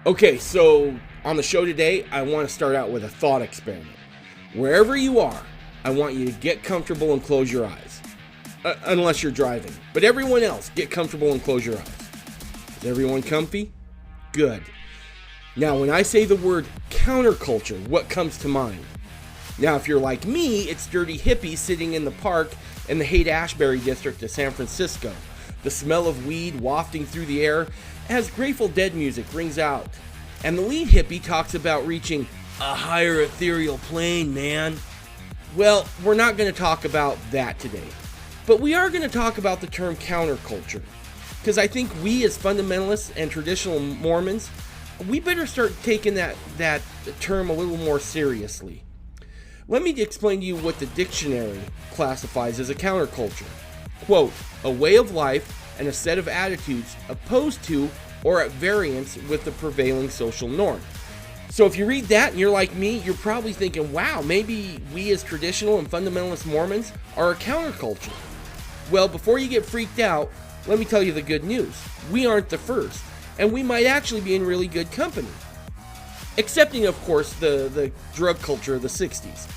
Okay, so on the show today, I want to start out with a thought experiment. Wherever you are, I want you to get comfortable and close your eyes. Unless you're driving. But everyone else, get comfortable and close your eyes. Is everyone comfy? Good. Now, when I say the word counterculture, what comes to mind? Now, if you're like me, it's dirty hippies sitting in the park in the Haight-Ashbury district of San Francisco. The smell of weed wafting through the air as Grateful Dead music rings out. And the lead hippie talks about reaching a higher ethereal plane, man. Well, we're not going to talk about that today. But we are going to talk about the term counterculture. Because I think we as fundamentalists and traditional Mormons, we better start taking that term a little more seriously. Let me explain to you what the dictionary classifies as a counterculture. Quote, a way of life and a set of attitudes opposed to or at variance with the prevailing social norm. So if you read that and you're like me, you're probably thinking, wow, maybe we as traditional and fundamentalist Mormons are a counterculture. Well, before you get freaked out, let me tell you the good news. We aren't the first, and we might actually be in really good company. Excepting, of course, the drug culture of the 60s.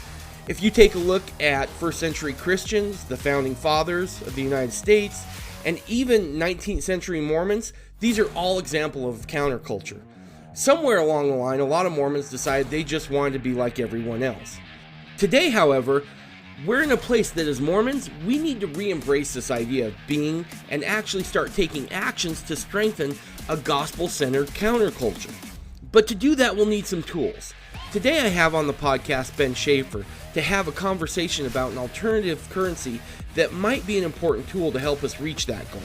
If you take a look at first century Christians, the founding fathers of the United States, and even 19th century Mormons, these are all examples of counterculture. Somewhere along the line, a lot of Mormons decided they just wanted to be like everyone else. Today, however, we're in a place that as Mormons, we need to re-embrace this idea of being and actually start taking actions to strengthen a gospel-centered counterculture. But to do that, we'll need some tools. Today I have on the podcast Ben Shaffer to have a conversation about an alternative currency that might be an important tool to help us reach that goal.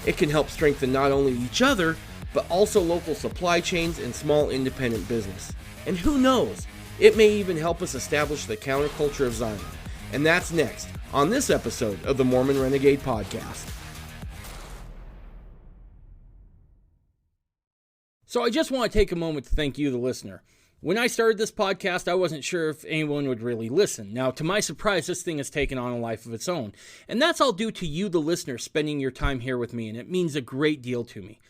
It can help strengthen not only each other, but also local supply chains and small independent business. And who knows, it may even help us establish the counterculture of Zion. And that's next on this episode of the Mormon Renegade Podcast. So I just want to take a moment to thank you, the listener. When I started this podcast, I wasn't sure if anyone would really listen. Now, to my surprise, this thing has taken on a life of its own. And that's all due to you, the listener, spending your time here with me, and it means a great deal to me.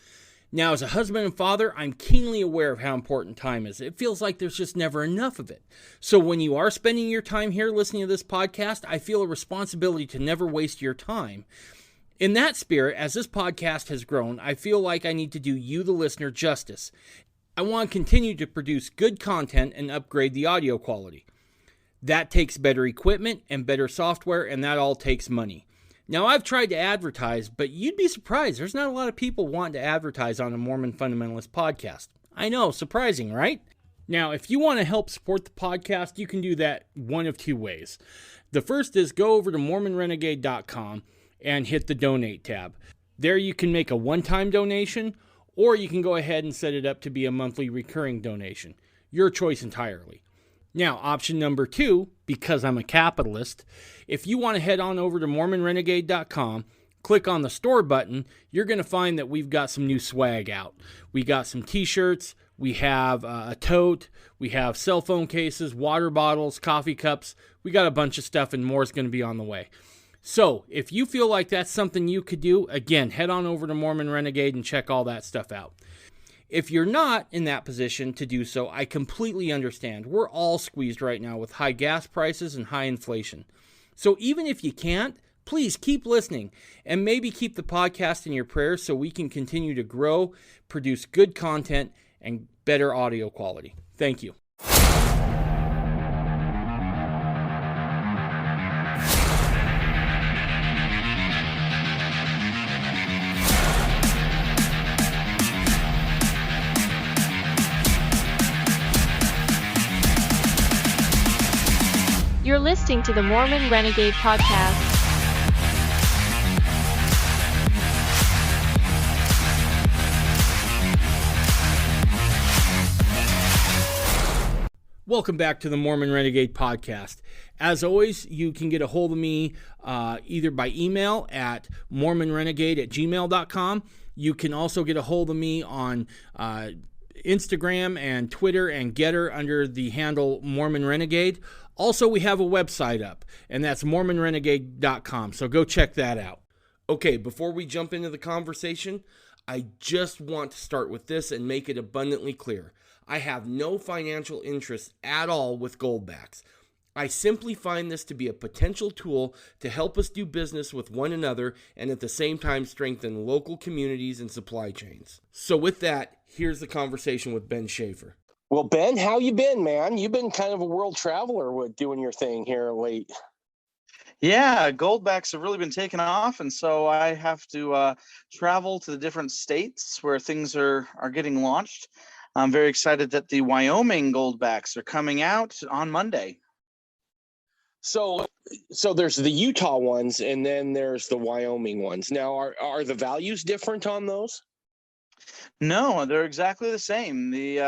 Now, as a husband and father, I'm keenly aware of how important time is. It feels like there's just never enough of it. So when you are spending your time here listening to this podcast, I feel a responsibility to never waste your time. In that spirit, as this podcast has grown, I feel like I need to do you, the listener, justice. I want to continue to produce good content and upgrade the audio quality. That takes better equipment and better software, and that all takes money. Now, I've tried to advertise, but you'd be surprised. There's not a lot of people wanting to advertise on a Mormon Fundamentalist podcast. I know, surprising, right? Now, if you want to help support the podcast, you can do that one of two ways. The first is go over to MormonRenegade.com and hit the donate tab. There you can make a one-time donation, or you can go ahead and set it up to be a monthly recurring donation. Your choice entirely. Now, option number two, because I'm a capitalist, if you want to head on over to MormonRenegade.com, click on the store button, you're going to find that we've got some new swag out. We got some t-shirts, we have a tote, we have cell phone cases, water bottles, coffee cups. We got a bunch of stuff and more is going to be on the way. So, if you feel like that's something you could do, again, head on over to Mormon Renegade and check all that stuff out. If you're not in that position to do so, I completely understand. We're all squeezed right now with high gas prices and high inflation. So even if you can't, please keep listening and maybe keep the podcast in your prayers so we can continue to grow, produce good content, and better audio quality. Thank you. You're listening to the Mormon Renegade Podcast. Welcome back to the Mormon Renegade Podcast. As always, you can get a hold of me either by email at mormonrenegade@gmail.com. You can also get a hold of me on Instagram and Twitter and Getter under the handle Mormon Renegade. Also, we have a website up, and that's mormonrenegade.com, so go check that out. Okay, before we jump into the conversation, I just want to start with this and make it abundantly clear. I have no financial interest at all with goldbacks. I simply find this to be a potential tool to help us do business with one another and at the same time strengthen local communities and supply chains. So with that, here's the conversation with Ben Shaffer. Well, Ben, how you been, man? You've been kind of a world traveler with doing your thing here late. Yeah, goldbacks have really been taking off, and so I have to travel to the different states where things are getting launched. I'm very excited that the Wyoming goldbacks are coming out on Monday. So there's the Utah ones, and then there's the Wyoming ones. Now, are the values different on those? No, they're exactly the same. The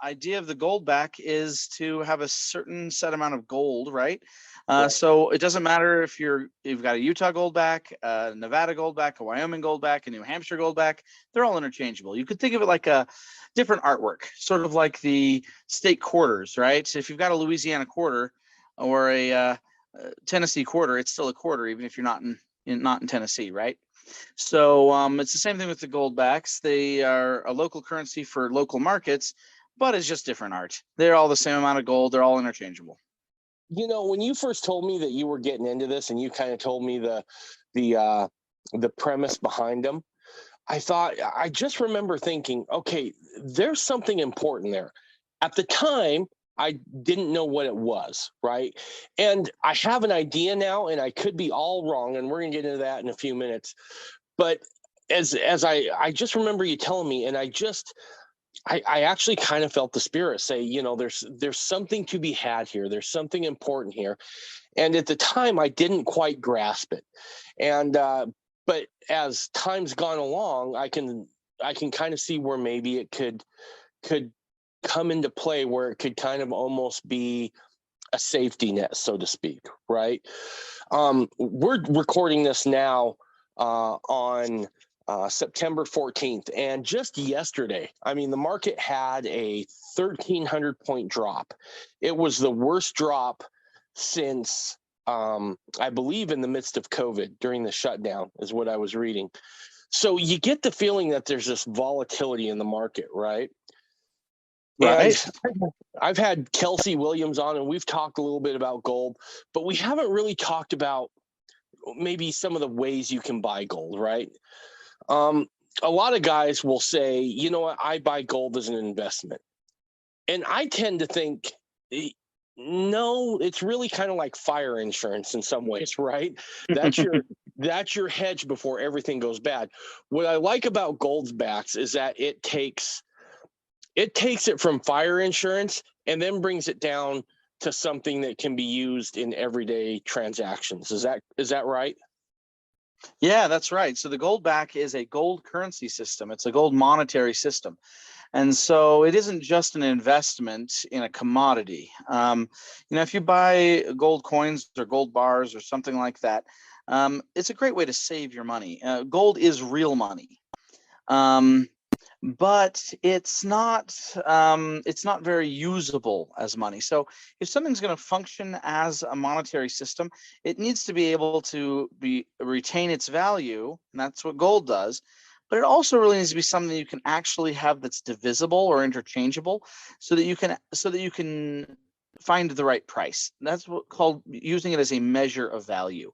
idea of the goldback is to have a certain set amount of gold, right? Right. So it doesn't matter if you've got a Utah goldback, a Nevada goldback, a Wyoming goldback, a New Hampshire goldback. They're all interchangeable. You could think of it like a different artwork, sort of like the state quarters, right? So if you've got a Louisiana quarter or a Tennessee quarter, it's still a quarter, even if you're not in Tennessee, right? So it's the same thing with the goldbacks. They are a local currency for local markets, but it's just different art. They're all the same amount of gold. They're all interchangeable. You know, when you first told me that you were getting into this, and you kind of told me the premise behind them, I just remember thinking, okay, there's something important there. At the time, I didn't know what it was, right? And I have an idea now, and I could be all wrong, and we're gonna get into that in a few minutes. But as I just remember you telling me, and I actually kind of felt the spirit say, you know, there's something to be had here. There's something important here. And at the time, I didn't quite grasp it. And but as time's gone along, I can kind of see where maybe it could come into play, where it could kind of almost be a safety net, so to speak, right? We're recording this now on September 14th, and just yesterday, I mean, the market had a 1,300 point drop. It was the worst drop since I believe in the midst of COVID, during the shutdown, is what I was reading. So you get the feeling that there's this volatility in the market, right? Right. And I've had Kelsey Williams on, and we've talked a little bit about gold, but we haven't really talked about maybe some of the ways you can buy gold, right? A lot of guys will say, you know what, I buy gold as an investment. And I tend to think, no, it's really kind of like fire insurance in some ways, right? That's your hedge before everything goes bad. What I like about gold's backs is that it takes it from fire insurance and then brings it down to something that can be used in everyday transactions. Is that right? Yeah, that's right. So the goldback is a gold currency system. It's a gold monetary system. And so it isn't just an investment in a commodity. If you buy gold coins or gold bars or something like that, it's a great way to save your money. Gold is real money. But it's not very usable as money. So if something's going to function as a monetary system, it needs to be able to retain its value, and that's what gold does. But it also really needs to be something you can actually have that's divisible or interchangeable, so that you can find the right price. That's what called using it as a measure of value.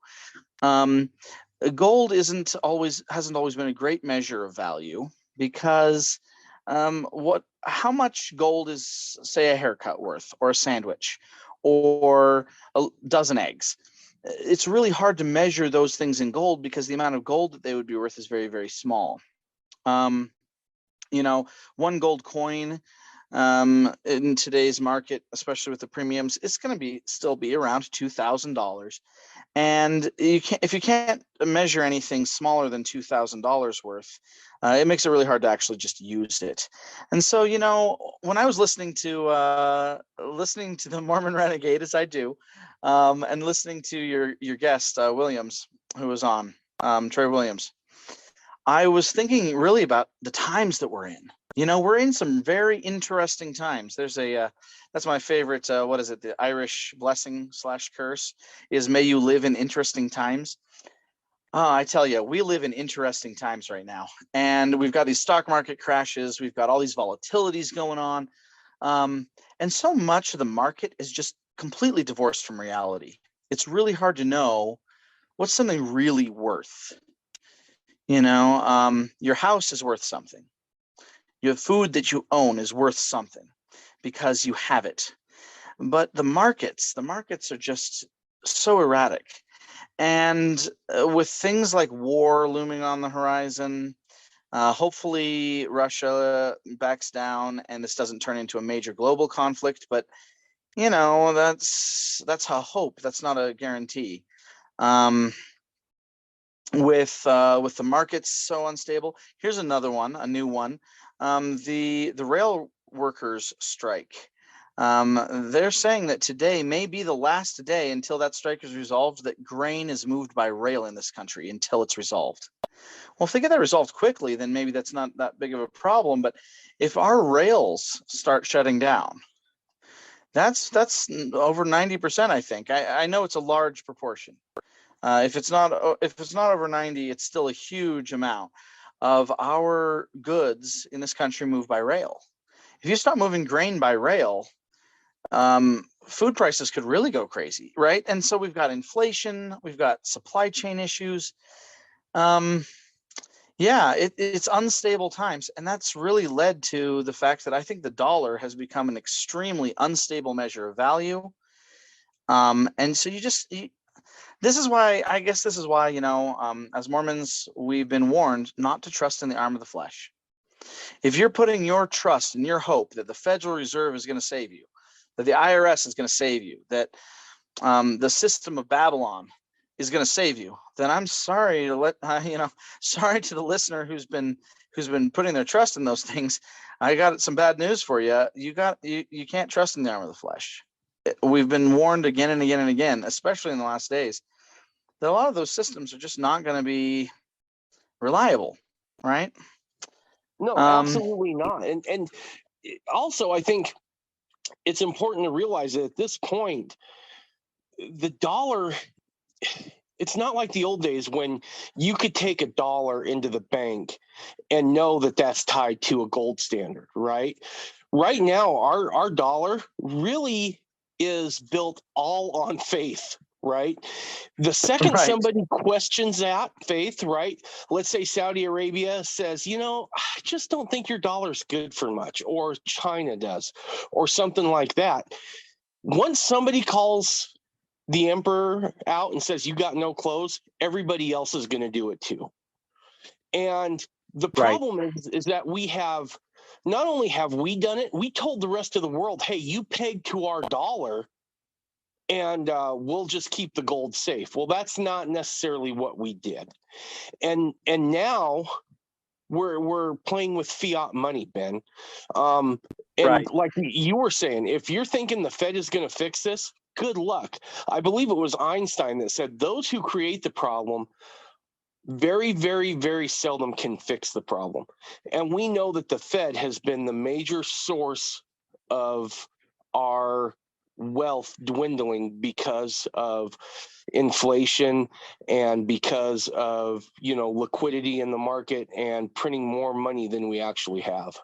Gold hasn't always been a great measure of value, because how much gold is, say, a haircut worth, or a sandwich, or a dozen eggs? It's really hard to measure those things in gold, because the amount of gold that they would be worth is very, very small. One gold coin in today's market, especially with the premiums, it's going to still be around $2,000. And if you can't measure anything smaller than $2,000 worth, it makes it really hard to actually just use it. And so, when I was listening to the Mormon Renegade, as I do, and listening to your guest Williams, who was on, Trey Williams, I was thinking really about the times that we're in. We're in some very interesting times. There's that's my favorite. What is it? The Irish blessing / curse is, may you live in interesting times. I tell you, we live in interesting times right now, and we've got these stock market crashes. We've got all these volatilities going on, and so much of the market is just completely divorced from reality. It's really hard to know what's something really worth. Your house is worth something. Your food that you own is worth something because you have it. But the markets are just so erratic. And with things like war looming on the horizon, hopefully Russia backs down and this doesn't turn into a major global conflict. But that's a hope. That's not a guarantee. With the markets so unstable, here's another one, a new one. The rail workers strike. They're saying that today may be the last day until that strike is resolved, that grain is moved by rail in this country until it's resolved. Well, if they get that resolved quickly, then maybe that's not that big of a problem. But if our rails start shutting down, that's over 90%, I think. I know it's a large proportion. If it's not over 90, it's still a huge amount of our goods in this country moved by rail. If you stop moving grain by rail, food prices could really go crazy, right? And so we've got inflation, we've got supply chain issues. It's unstable times, and that's really led to the fact that I think the dollar has become an extremely unstable measure of value. And so this is why, as Mormons, we've been warned not to trust in the arm of the flesh. If you're putting your trust and your hope that the Federal Reserve is going to save you, that the IRS is going to save you, that the system of Babylon is going to save you, then I'm sorry to sorry to the listener who's been putting their trust in those things. I got some bad news for you. You can't trust in the arm of the flesh. We've been warned again and again and again, especially in the last days, that a lot of those systems are just not going to be reliable, right? No, absolutely not. And also, I think it's important to realize that at this point, the dollar, it's not like the old days when you could take $1 into the bank and know that that's tied to a gold standard, right? Right now, our dollar really is built all on faith, right? The second Right. somebody questions that faith, right? Let's say Saudi Arabia says, I just don't think your dollar's good for much, or China does, or something like that. Once somebody calls the emperor out and says, you got no clothes, everybody else is going to do it too. And the problem is that we have, not only have we done it, we told the rest of the world, hey, you peg to our dollar and we'll just keep the gold safe. Well, that's not necessarily what we did. And now we're playing with fiat money, Ben. Like you were saying, if you're thinking the Fed is going to fix this, good luck. I believe it was Einstein that said those who create the problem very, very, very seldom can fix the problem. And we know that the Fed has been the major source of our wealth dwindling because of inflation and because of, liquidity in the market and printing more money than we actually have.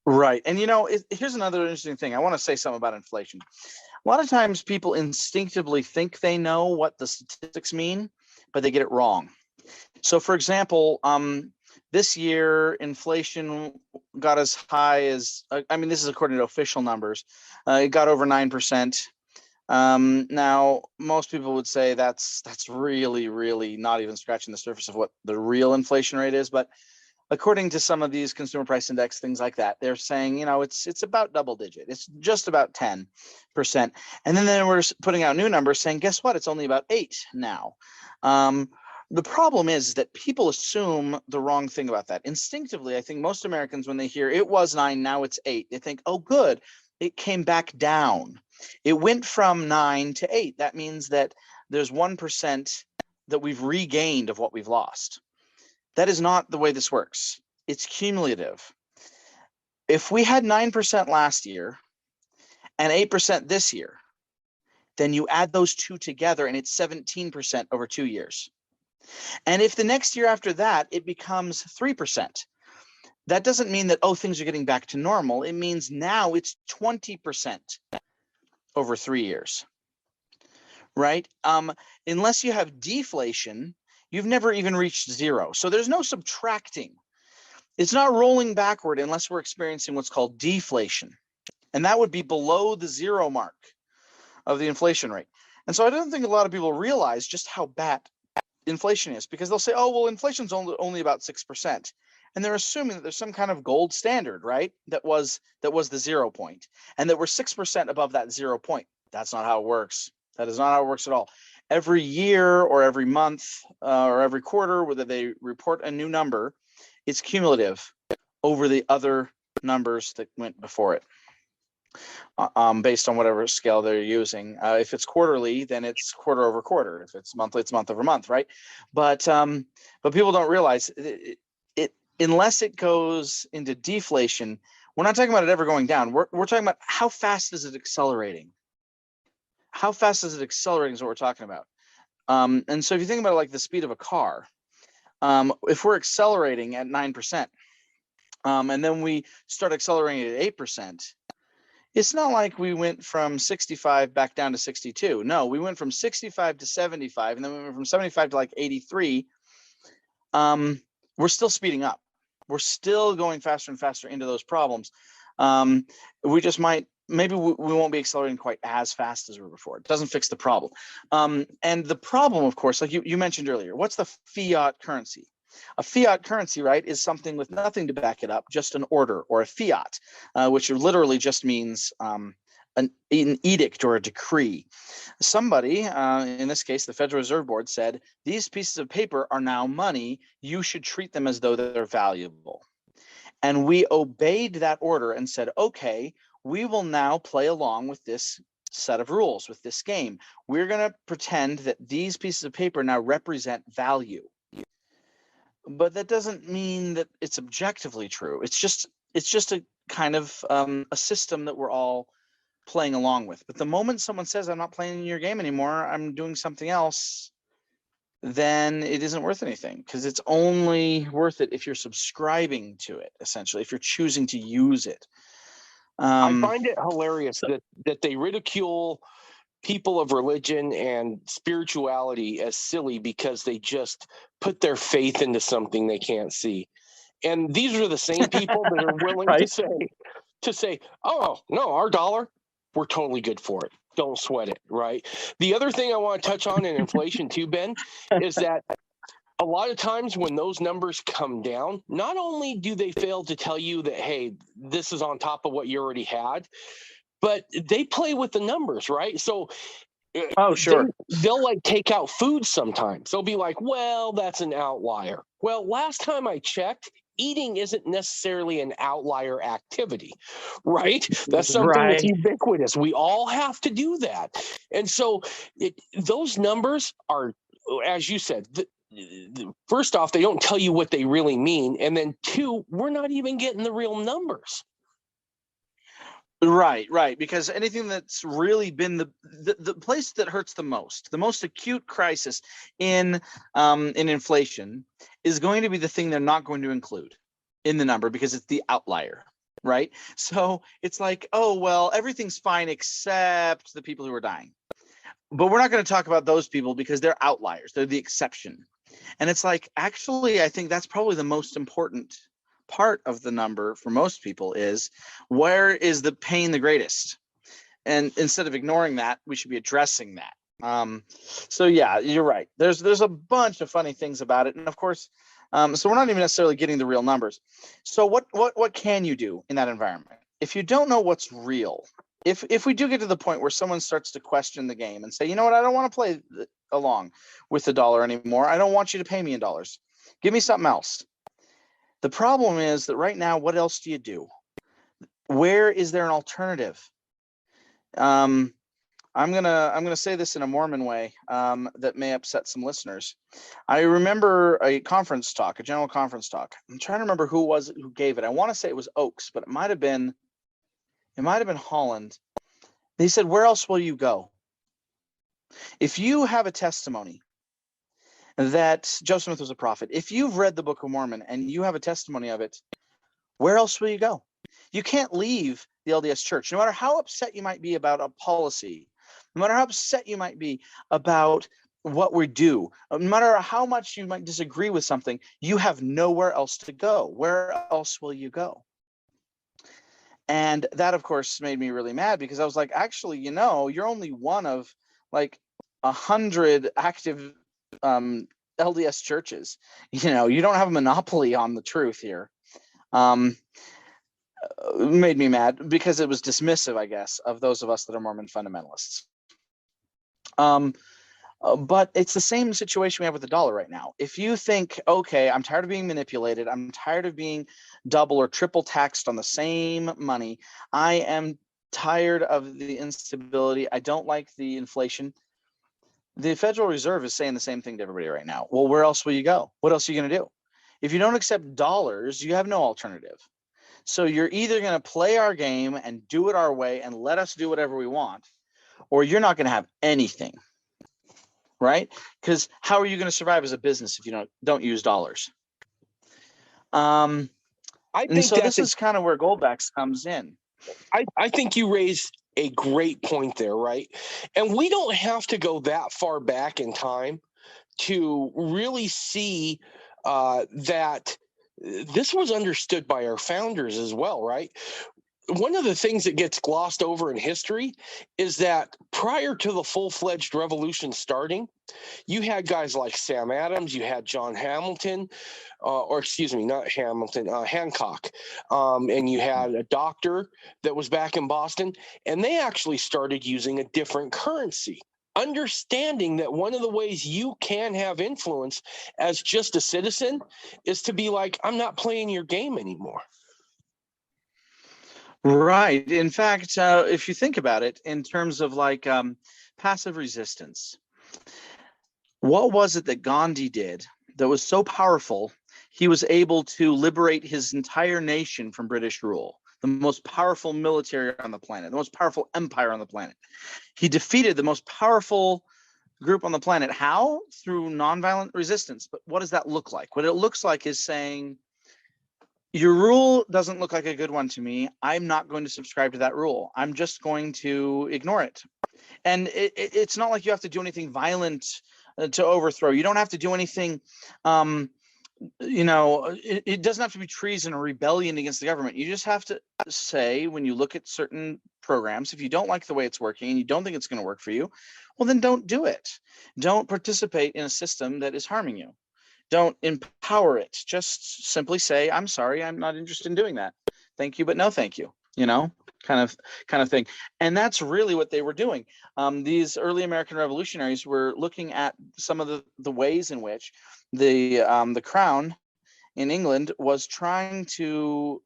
Right. And, here's another interesting thing. I want to say something about inflation. A lot of times people instinctively think they know what the statistics mean, but they get it wrong. So, for example, this year, inflation got as high as, this is according to official numbers, it got over 9%. Now, most people would say that's really, really not even scratching the surface of what the real inflation rate is. But according to some of these consumer price index, things like that, they're saying, it's about double digit. It's just about 10%. And then they were putting out new numbers saying, guess what? It's only about 8 now. The problem is that people assume the wrong thing about that. Instinctively, I think most Americans, when they hear it was 9, now it's 8, they think, oh, good, it came back down. It went from 9 to 8. That means that there's 1% that we've regained of what we've lost. That is not the way this works. It's cumulative. If we had 9% last year and 8% this year, then you add those two together and it's 17% over 2 years. And if the next year after that, it becomes 3%, that doesn't mean that, oh, things are getting back to normal. It means now it's 20% over 3 years, right? Unless you have deflation, you've never even reached zero. So there's no subtracting. It's not rolling backward unless we're experiencing what's called deflation. And that would be below the zero mark of the inflation rate. And so I don't think a lot of people realize just how bad inflation is, because they'll say, oh, well, inflation's only about 6%. And they're assuming that there's some kind of gold standard, right? That was the 0 point, and that we're 6% above that 0 point. That's not how it works. That is not how it works at all. Every year or every month or every quarter, whether they report a new number, it's cumulative over the other numbers that went before it, based on whatever scale they're using. If it's quarterly, then it's quarter over quarter. If it's monthly, it's month over month, right? But people don't realize it unless it goes into deflation. We're not talking about it ever going down. We're talking about how fast is it accelerating. How fast is it accelerating is what we're talking about. And so if you think about it like the speed of a car, if we're accelerating at 9%, and then we start accelerating at 8%, it's not like we went from 65 back down to 62. No, we went from 65 to 75, and then we went from 75 to like 83. We're still speeding up. We're still going faster and faster into those problems. We just maybe we won't be accelerating quite as fast as we were before. It doesn't fix the problem. And the problem, of course, like you mentioned earlier, what's the fiat currency? A fiat currency, right, is something with nothing to back it up, just an order or a fiat, which literally just means an edict or a decree. Somebody, in this case, the Federal Reserve Board, said, these pieces of paper are now money. You should treat them as though they're valuable. And we obeyed that order and said, okay, we will now play along with this set of rules, with this game. We're going to pretend that these pieces of paper now represent value. But that doesn't mean that it's objectively true. It's just a kind of a system that we're all playing along with. But the moment someone says, I'm not playing your game anymore, I'm doing something else, then it isn't worth anything, because it's only worth it if you're subscribing to it, essentially, if you're choosing to use it. I find it hilarious that they ridicule people of religion and spirituality as silly because they just put their faith into something they can't see. And these are the same people that are willing Right? to say, oh, no, our dollar, we're totally good for it. Don't sweat it, right? The other thing I want to touch on in inflation too, Ben, is that a lot of times when those numbers come down, not only do they fail to tell you that, hey, this is on top of what you already had, but they play with the numbers, right? So Oh, sure. they'll like take out food sometimes. They'll be like, well, that's an outlier. Well, last time I checked, eating isn't necessarily an outlier activity, right? That's something that's Right. ubiquitous. We all have to do that. And so those numbers are, as you said, first off, they don't tell you what they really mean. And then two, we're not even getting the real numbers. Right. Because anything that's really been the place that hurts the most acute crisis in inflation is going to be the thing they're not going to include in the number, because it's the outlier, right? So it's like, oh, well, everything's fine except the people who are dying. But we're not going to talk about those people because they're outliers. They're the exception. And it's like, actually, I think that's probably the most important part of the number for most people is, where is the pain the greatest? And instead of ignoring that, we should be addressing that. So yeah, you're right. There's a bunch of funny things about it. And of course, so we're not even necessarily getting the real numbers. So what can you do in that environment? If you don't know what's real, if we do get to the point where someone starts to question the game and say, you know what, I don't want to play along with the dollar anymore. I don't want you to pay me in dollars. Give me something else. The problem is that right now, what else do you do? Where is there an alternative? I'm gonna say this in a Mormon way that may upset some listeners. I remember a conference talk, a general conference talk. I'm trying to remember who gave it. I want to say it was Oaks, but it might have been Holland. They said, "Where else will you go? If you have a testimony that Joseph Smith was a prophet. If you've read the Book of Mormon and you have a testimony of it, where else will you go? You can't leave the LDS Church, no matter how upset you might be about a policy, no matter how upset you might be about what we do, no matter how much you might disagree with something, you have nowhere else to go. Where else will you go? And that, of course, made me really mad, because I was like, actually, you're only one of like 100 active LDS churches. You don't have a monopoly on the truth here. Made me mad because it was dismissive, I guess, of those of us that are Mormon fundamentalists. But it's the same situation we have with the dollar right now. If you think, okay, I'm tired of being manipulated, I'm tired of being double or triple taxed on the same money, I am tired of the instability, I don't like the inflation. The Federal Reserve is saying the same thing to everybody right now. Well, where else will you go? What else are you going to do? If you don't accept dollars, you have no alternative. So you're either going to play our game and do it our way and let us do whatever we want, or you're not going to have anything. Right? Because how are you going to survive as a business if you don't use dollars? I think and so this is kind of where Goldbacks comes in. I think you raised a great point there, right? And we don't have to go that far back in time to really see that this was understood by our founders as well, right? One of the things that gets glossed over in history is that prior to the full-fledged revolution starting, you had guys like Sam Adams, you had John Hamilton, Hancock, and you had a doctor that was back in Boston, and they actually started using a different currency, understanding that one of the ways you can have influence as just a citizen is to be like, I'm not playing your game anymore. Right. In fact, if you think about it in terms of like passive resistance, what was it that Gandhi did that was so powerful? He was able to liberate his entire nation from British rule, the most powerful military on the planet, the most powerful empire on the planet. He defeated the most powerful group on the planet. How? Through nonviolent resistance. But what does that look like? What it looks like is saying, your rule doesn't look like a good one to me. I'm not going to subscribe to that rule. I'm just going to ignore it. And it's not like you have to do anything violent to overthrow. You don't have to do anything, it doesn't have to be treason or rebellion against the government. You just have to say, when you look at certain programs, if you don't like the way it's working and you don't think it's going to work for you, well, then don't do it. Don't participate in a system that is harming you. Don't empower it. Just simply say, I'm sorry, I'm not interested in doing that. Thank you, but no thank you, kind of thing. And that's really what they were doing. These early American revolutionaries were looking at some of the ways in which the crown in England was trying to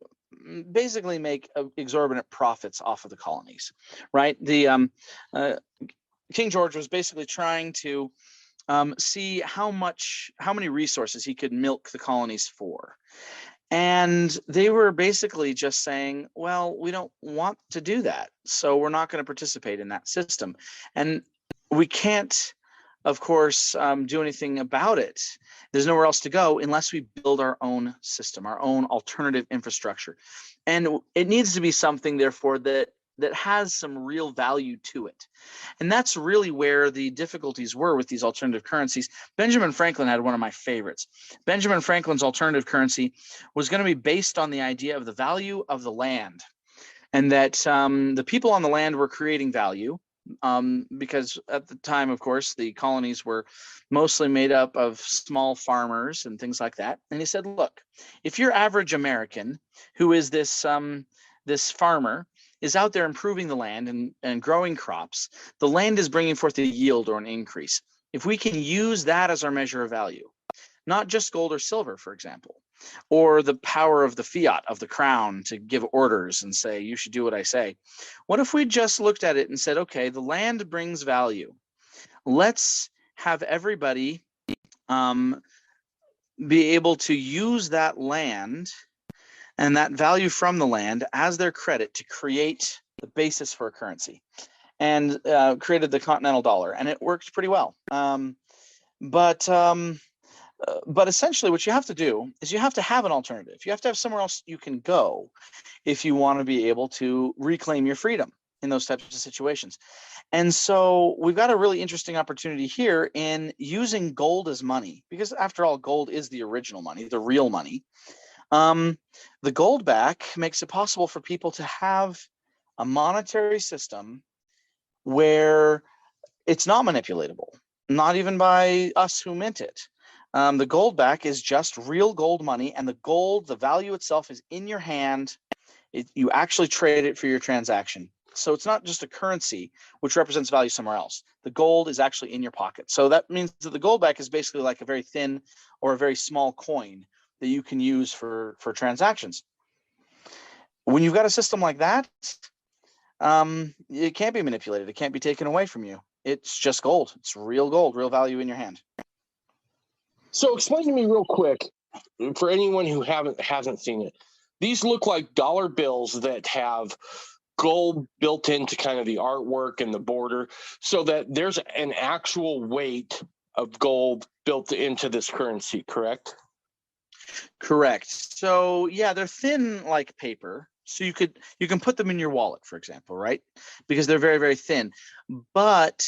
basically make exorbitant profits off of the colonies, right? The King George was basically trying to see how many resources he could milk the colonies for. And they were basically just saying, well, we don't want to do that, so we're not going to participate in that system. And we can't, of course, do anything about it. There's nowhere else to go unless we build our own system, our own alternative infrastructure. And it needs to be something, therefore, that has some real value to it. And that's really where the difficulties were with these alternative currencies. Benjamin Franklin had one of my favorites. Benjamin Franklin's alternative currency was going to be based on the idea of the value of the land, and that the people on the land were creating value, because at the time, of course, the colonies were mostly made up of small farmers and things like that. And he said, look, if your average American, who is this farmer, is out there improving the land and growing crops, the land is bringing forth a yield or an increase. If we can use that as our measure of value, not just gold or silver, for example, or the power of the fiat of the crown to give orders and say, you should do what I say. What if we just looked at it and said, okay, the land brings value. Let's have everybody be able to use that land and that value from the land as their credit to create the basis for a currency, and created the continental dollar. And it worked pretty well. But essentially what you have to do is you have to have an alternative. You have to have somewhere else you can go if you want to be able to reclaim your freedom in those types of situations. And so we've got a really interesting opportunity here in using gold as money, because after all, gold is the original money, the real money. The gold back makes it possible for people to have a monetary system where it's not manipulatable, not even by us who mint it. The gold back is just real gold money, and the gold, the value itself is in your hand. You actually trade it for your transaction. So it's not just a currency which represents value somewhere else. The gold is actually in your pocket. So that means that the gold back is basically like a very thin or a very small coin that you can use for transactions. When you've got a system like that, it can't be manipulated. It can't be taken away from you. It's just gold. It's real gold, real value in your hand. So explain to me real quick, for anyone who hasn't seen it, these look like dollar bills that have gold built into kind of the artwork and the border, so that there's an actual weight of gold built into this currency, correct? Correct. So yeah, they're thin like paper. So you can put them in your wallet, for example, right? Because they're very, very thin. But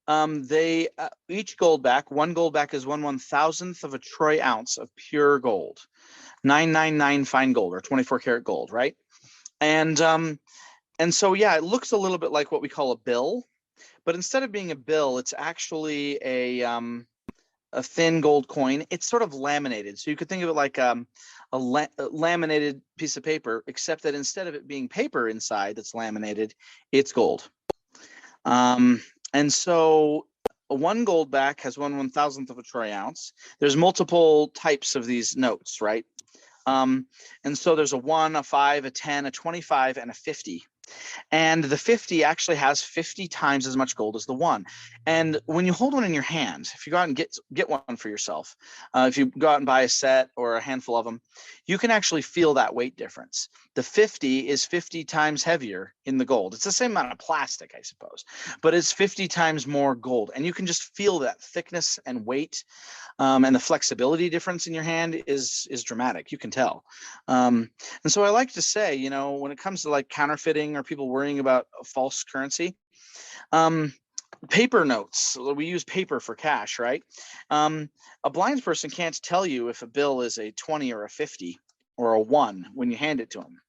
they each gold back, one gold back is 1/1000th of a troy ounce of pure gold, 999 fine gold, or 24 karat gold, right? And so yeah, it looks a little bit like what we call a bill, but instead of being a bill, it's actually a thin gold coin. It's sort of laminated, so you could think of it like a laminated piece of paper, except that instead of it being paper inside that's laminated, it's gold. And so one gold back has 1/1000th of a troy ounce. There's multiple types of these notes, right? And so there's a 1, a 5, a 10, a 25, and a 50. And the 50 actually has 50 times as much gold as the 1. And when you hold one in your hand, if you go out and get one for yourself, if you go out and buy a set or a handful of them, you can actually feel that weight difference. The 50 is 50 times heavier in the gold. It's the same amount of plastic, I suppose, but it's 50 times more gold. And you can just feel that thickness and weight, and the flexibility difference in your hand is dramatic. You can tell. And so I like to say, when it comes to like counterfeiting or people worrying about a false currency, paper notes, we use paper for cash, right? A blind person can't tell you if a bill is a 20 or a 50 or a 1 when you hand it to them.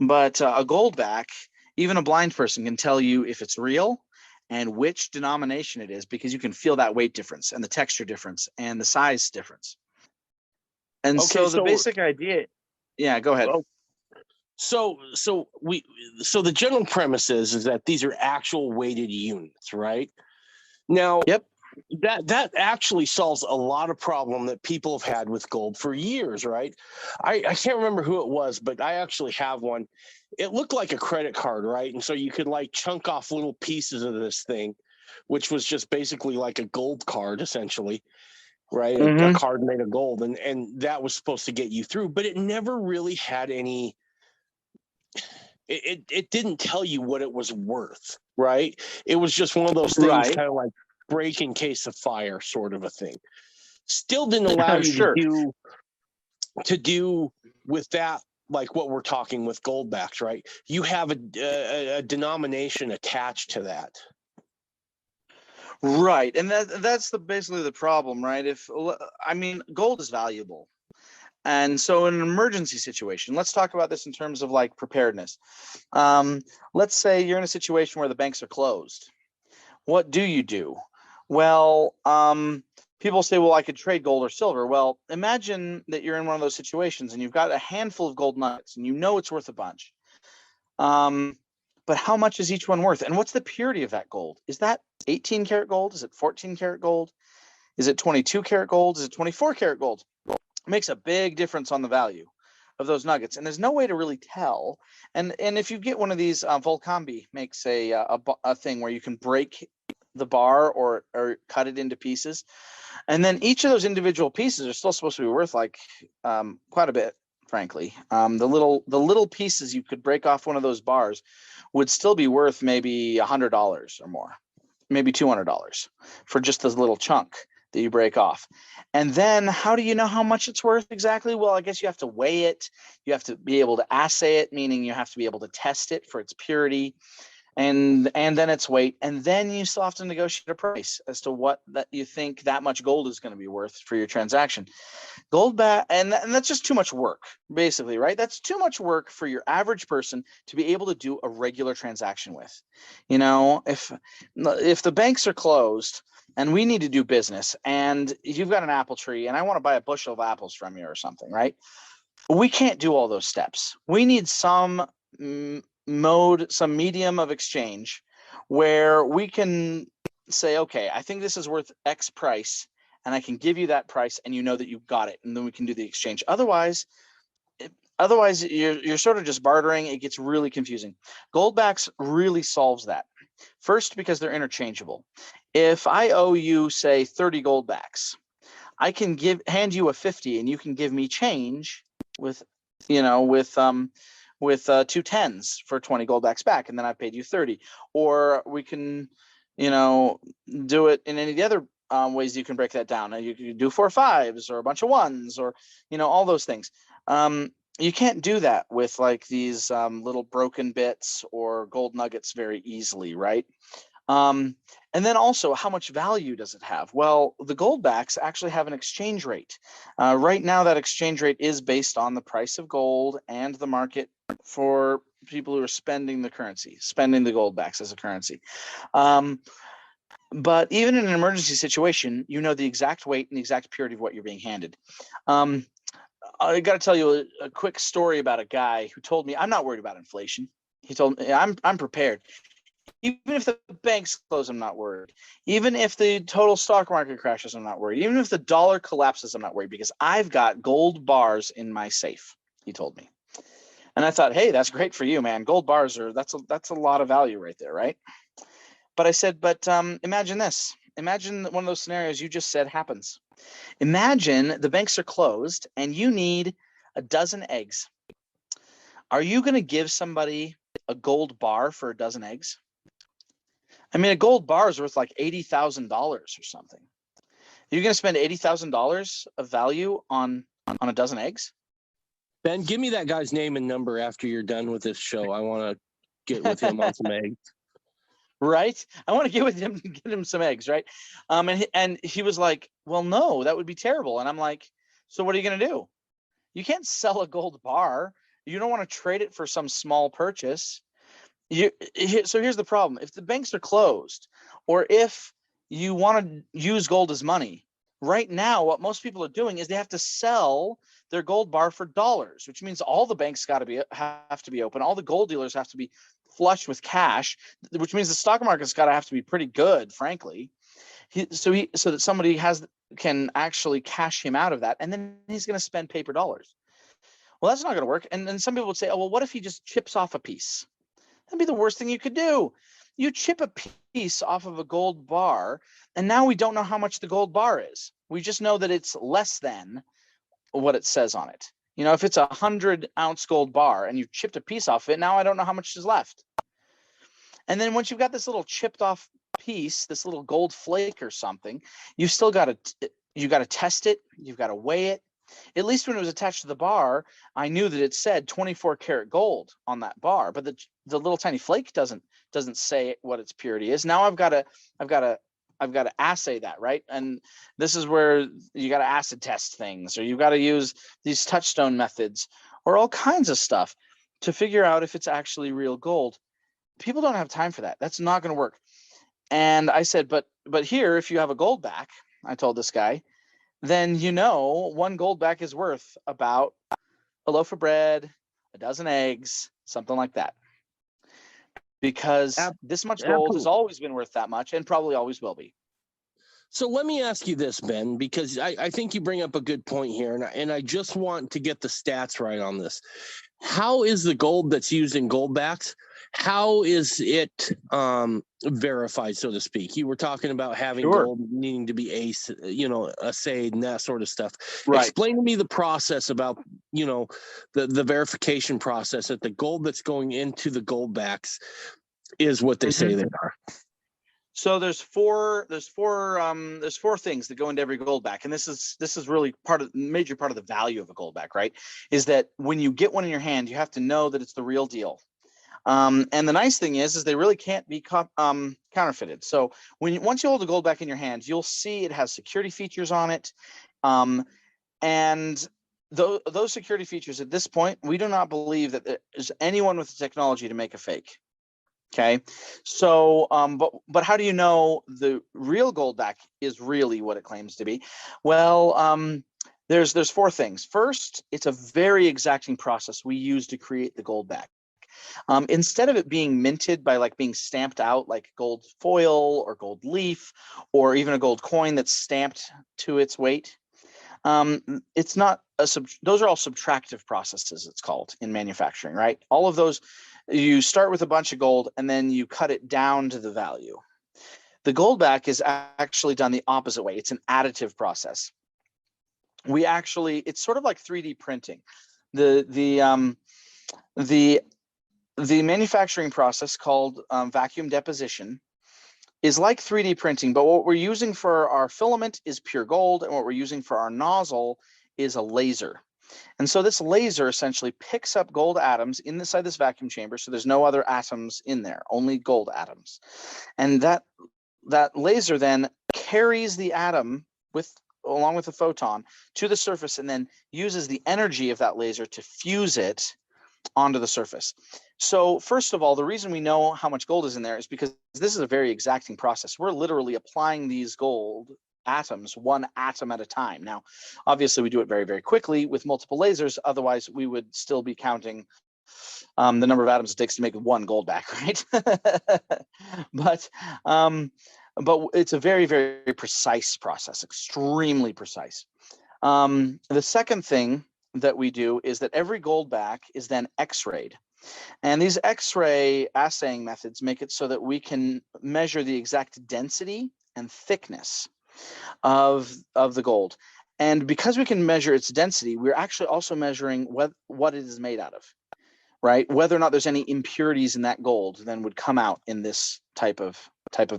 But a gold back, even a blind person can tell you if it's real and which denomination it is, because you can feel that weight difference and the texture difference and the size difference. And Okay, so the basic idea, yeah, go ahead. So the general premise is that these are actual weighted units, right? Now, Yep. That actually solves a lot of problem that people have had with gold for years, right? I can't remember who it was, but I actually have one. It looked like a credit card, right? And so you could like chunk off little pieces of this thing, which was just basically like a gold card, essentially, right? A card made of gold, and that was supposed to get you through, but it never really had any. It didn't tell you what it was worth, right? It was just one of those things, Right. kind of like break in case of fire sort of a thing. Still didn't allow you Sure. to do with that, like what we're talking with gold backs, right? You have a denomination attached to that. Right. And that's basically the problem, right? Gold is valuable. And so in an emergency situation, let's talk about this in terms of like preparedness. Let's say you're in a situation where the banks are closed. What do you do? Well, people say, well, I could trade gold or silver. Well, imagine that you're in one of those situations and you've got a handful of gold nuggets and you know it's worth a bunch. But how much is each one worth? And what's the purity of that gold? Is that 18 karat gold? Is it 14 karat gold? Is it 22 karat gold? Is it 24 karat gold? It makes a big difference on the value of those nuggets. And there's no way to really tell. And if you get one of these, Volcambi makes a thing where you can break the bar or cut it into pieces. And then each of those individual pieces are still supposed to be worth like quite a bit, frankly. The little pieces you could break off one of those bars would still be worth maybe $100 or more, maybe $200 for just this little chunk that you break off. And then how do you know how much it's worth exactly? Well, I guess you have to weigh it. You have to be able to assay it, meaning you have to be able to test it for its purity and then its weight. And then you still have to negotiate a price as to what that you think that much gold is going to be worth for your transaction. Gold back, and that's just too much work, basically, right? That's too much work for your average person to be able to do a regular transaction with. You know, if the banks are closed and we need to do business, and you've got an apple tree and I want to buy a bushel of apples from you or something, right? We can't do all those steps. We need some mode, some medium of exchange where we can say, okay, I think this is worth X price, and I can give you that price, and you know that you've got it, and then we can do the exchange. Otherwise you're sort of just bartering. It gets really confusing. Goldbacks really solves that. First, because they're interchangeable. If I owe you, say, 30 goldbacks, I can hand you a 50, and you can give me change with two tens for 20 goldbacks back, and then I paid you 30. Or we can, do it in any of the other ways you can break that down. You can do 4 5s or a bunch of 1s, or all those things. You can't do that with like these little broken bits or gold nuggets very easily, right? And then also, how much value does it have? Well, the goldbacks actually have an exchange rate. Right now, that exchange rate is based on the price of gold and the market for people who are spending the goldbacks as a currency. But even in an emergency situation, you know the exact weight and the exact purity of what you're being handed. I got to tell you a quick story about a guy who told me, I'm not worried about inflation. He told me, I'm prepared. Even if the banks close, I'm not worried. Even if the total stock market crashes, I'm not worried. Even if the dollar collapses, I'm not worried, because I've got gold bars in my safe, he told me. And I thought, hey, that's great for you, man. Gold bars that's a lot of value right there, right? But I said, imagine this. Imagine one of those scenarios you just said happens. Imagine the banks are closed and you need a dozen eggs. Are you going to give somebody a gold bar for a dozen eggs? I mean, a gold bar is worth like $80,000 or something. You're going to spend $80,000 of value on a dozen eggs? Ben, give me that guy's name and number after you're done with this show. I want to get with him on some eggs. Right? I want to get with him and get him some eggs, right? And he was like, well, no, that would be terrible. And I'm like, so what are you going to do? You can't sell a gold bar. You don't want to trade it for some small purchase. So here's the problem. If the banks are closed, or if you want to use gold as money, right now, what most people are doing is they have to sell their gold bar for dollars, which means all the banks have to be open. All the gold dealers have to be flush with cash, which means the stock market's got to have to be pretty good, frankly, so that somebody can actually cash him out of that, and then he's going to spend paper dollars. Well, that's not going to work. And then some people would say, oh, well, what if he just chips off a piece? That'd be the worst thing you could do. You chip a piece off of a gold bar, and now we don't know how much the gold bar is. We just know that it's less than what it says on it. If it's 100-ounce gold bar and you chipped a piece off it, now I don't know how much is left. And then once you've got this little chipped off piece, this little gold flake or something, you got to test it. You've got to weigh it. At least when it was attached to the bar, I knew that it said 24 karat gold on that bar, but the little tiny flake doesn't say what its purity is. Now I've got to assay that, right? And this is where you got to acid test things, or you've got to use these touchstone methods, or all kinds of stuff to figure out if it's actually real gold. People don't have time for that. That's not going to work. And I said, but here, if you have a gold back, I told this guy, then one gold back is worth about a loaf of bread, a dozen eggs, something like that. Because this much gold has always been worth that much, and probably always will be. So let me ask you this, Ben, because I think you bring up a good point here, and I just want to get the stats right on this. How is the gold that's used in goldbacks, how is it verified, so to speak? You were talking about having gold needing to be assayed and that sort of stuff. Right. Explain to me the process about, the verification process that the gold that's going into the goldbacks is what they say they are. So there's four things that go into every gold back, and this is really major part of the value of a gold back, right? Is that when you get one in your hand, you have to know that it's the real deal. And the nice thing is they really can't be counterfeited. So once you hold a gold back in your hand, you'll see it has security features on it, and those security features at this point, we do not believe that there's anyone with the technology to make a fake. Okay, so but how do you know the real gold back is really what it claims to be? Well, there's four things. First, it's a very exacting process we use to create the gold back. Instead of it being minted by like being stamped out like gold foil or gold leaf or even a gold coin that's stamped to its weight, it's not those are all subtractive processes, it's called, in manufacturing, right? All of those, you start with a bunch of gold and then you cut it down to the value. The gold back is actually done the opposite way. It's an additive process. It's sort of like 3D printing. The manufacturing process, called vacuum deposition, is like 3D printing, but what we're using for our filament is pure gold, and what we're using for our nozzle is a laser. And so this laser essentially picks up gold atoms inside this vacuum chamber, so there's no other atoms in there, only gold atoms. And that laser then carries the atom along with the photon to the surface, and then uses the energy of that laser to fuse it onto the surface. So first of all, the reason we know how much gold is in there is because this is a very exacting process. We're literally applying these gold atoms one atom at a time. Now, obviously we do it very, very quickly with multiple lasers. Otherwise, we would still be counting the number of atoms it takes to make one gold back, right? But it's a very, very precise process, extremely precise. The second thing that we do is that every gold back is then X-rayed. And these X-ray assaying methods make it so that we can measure the exact density and thickness of the gold. And because we can measure its density, we're actually also measuring what it is made out of, right? Whether or not there's any impurities in that gold then would come out in this type of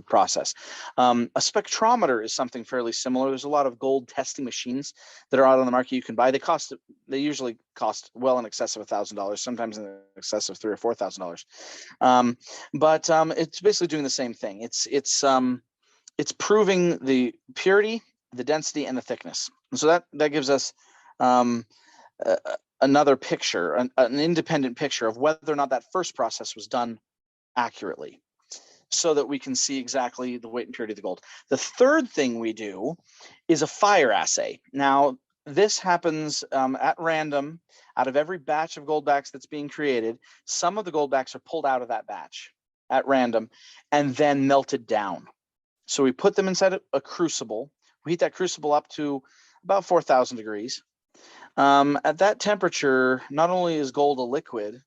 process. A spectrometer is something fairly similar. There's a lot of gold testing machines that are out on the market you can buy. They usually cost well in excess of $1,000, sometimes in excess of $3,000 or $4,000. But it's basically doing the same thing. It's proving the purity, the density, and the thickness. And so that gives us another picture, an independent picture of whether or not that first process was done accurately, so that we can see exactly the weight and purity of the gold. The third thing we do is a fire assay. Now, this happens at random. Out of every batch of gold backs that's being created, some of the gold backs are pulled out of that batch at random and then melted down. So we put them inside a crucible. We heat that crucible up to about 4,000 degrees. At that temperature, not only is gold a liquid,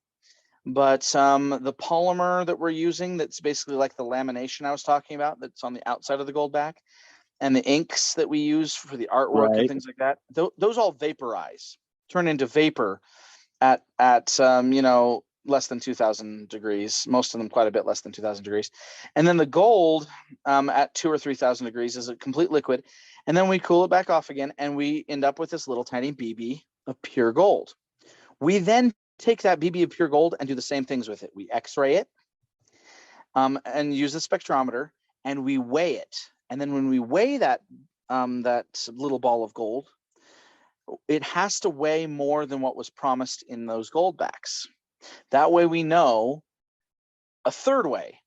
but the polymer that we're using, that's basically like the lamination I was talking about, that's on the outside of the gold back, and the inks that we use for the artwork and things like that, those all vaporize, turn into vapor at less than 2,000 degrees, most of them quite a bit less than 2,000 degrees. And then the gold at 2,000 or 3,000 degrees is a complete liquid. And then we cool it back off again, and we end up with this little tiny BB of pure gold. We then take that BB of pure gold and do the same things with it. We X-ray it and use the spectrometer, and we weigh it. And then when we weigh that little ball of gold, it has to weigh more than what was promised in those gold backs. That way we know a third way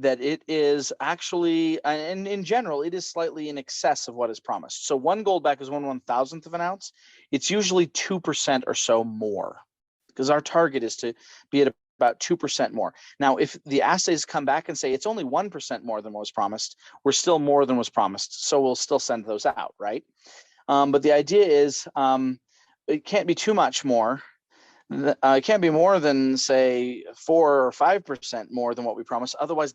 that it is actually, and in general, it is slightly in excess of what is promised. So one gold back is 1/1000th of an ounce. It's usually 2% or so more, because our target is to be at about 2% more. Now, if the assays come back and say it's only 1% more than what was promised, we're still more than was promised. So we'll still send those out, right? But the idea is it can't be too much more. It can't be more than, say, 4 or 5% more than what we promised. Otherwise,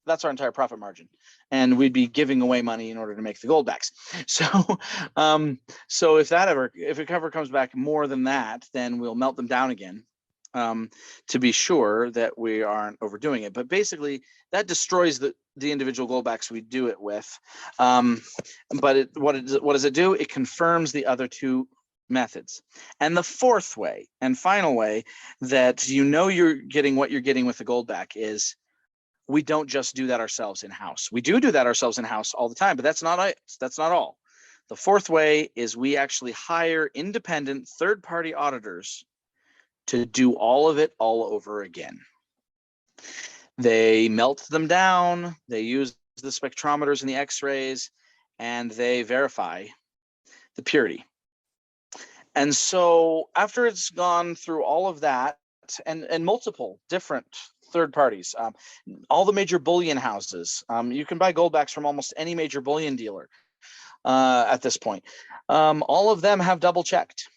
that's our entire profit margin, and we'd be giving away money in order to make the gold backs. So if it ever comes back more than that, then we'll melt them down again, to be sure that we aren't overdoing it. But basically, that destroys the individual goldbacks we do it with. But what does it do? It confirms the other two methods. And the fourth way and final way that you're getting what you're getting with the goldback is we don't just do that ourselves in-house. We do that ourselves in-house all the time, but that's not all. The fourth way is we actually hire independent third-party auditors to do all of it all over again. They melt them down, they use the spectrometers and the x-rays, and they verify the purity. And so after it's gone through all of that and multiple different third parties, all the major bullion houses, you can buy goldbacks from almost any major bullion dealer at this point. All of them have double checked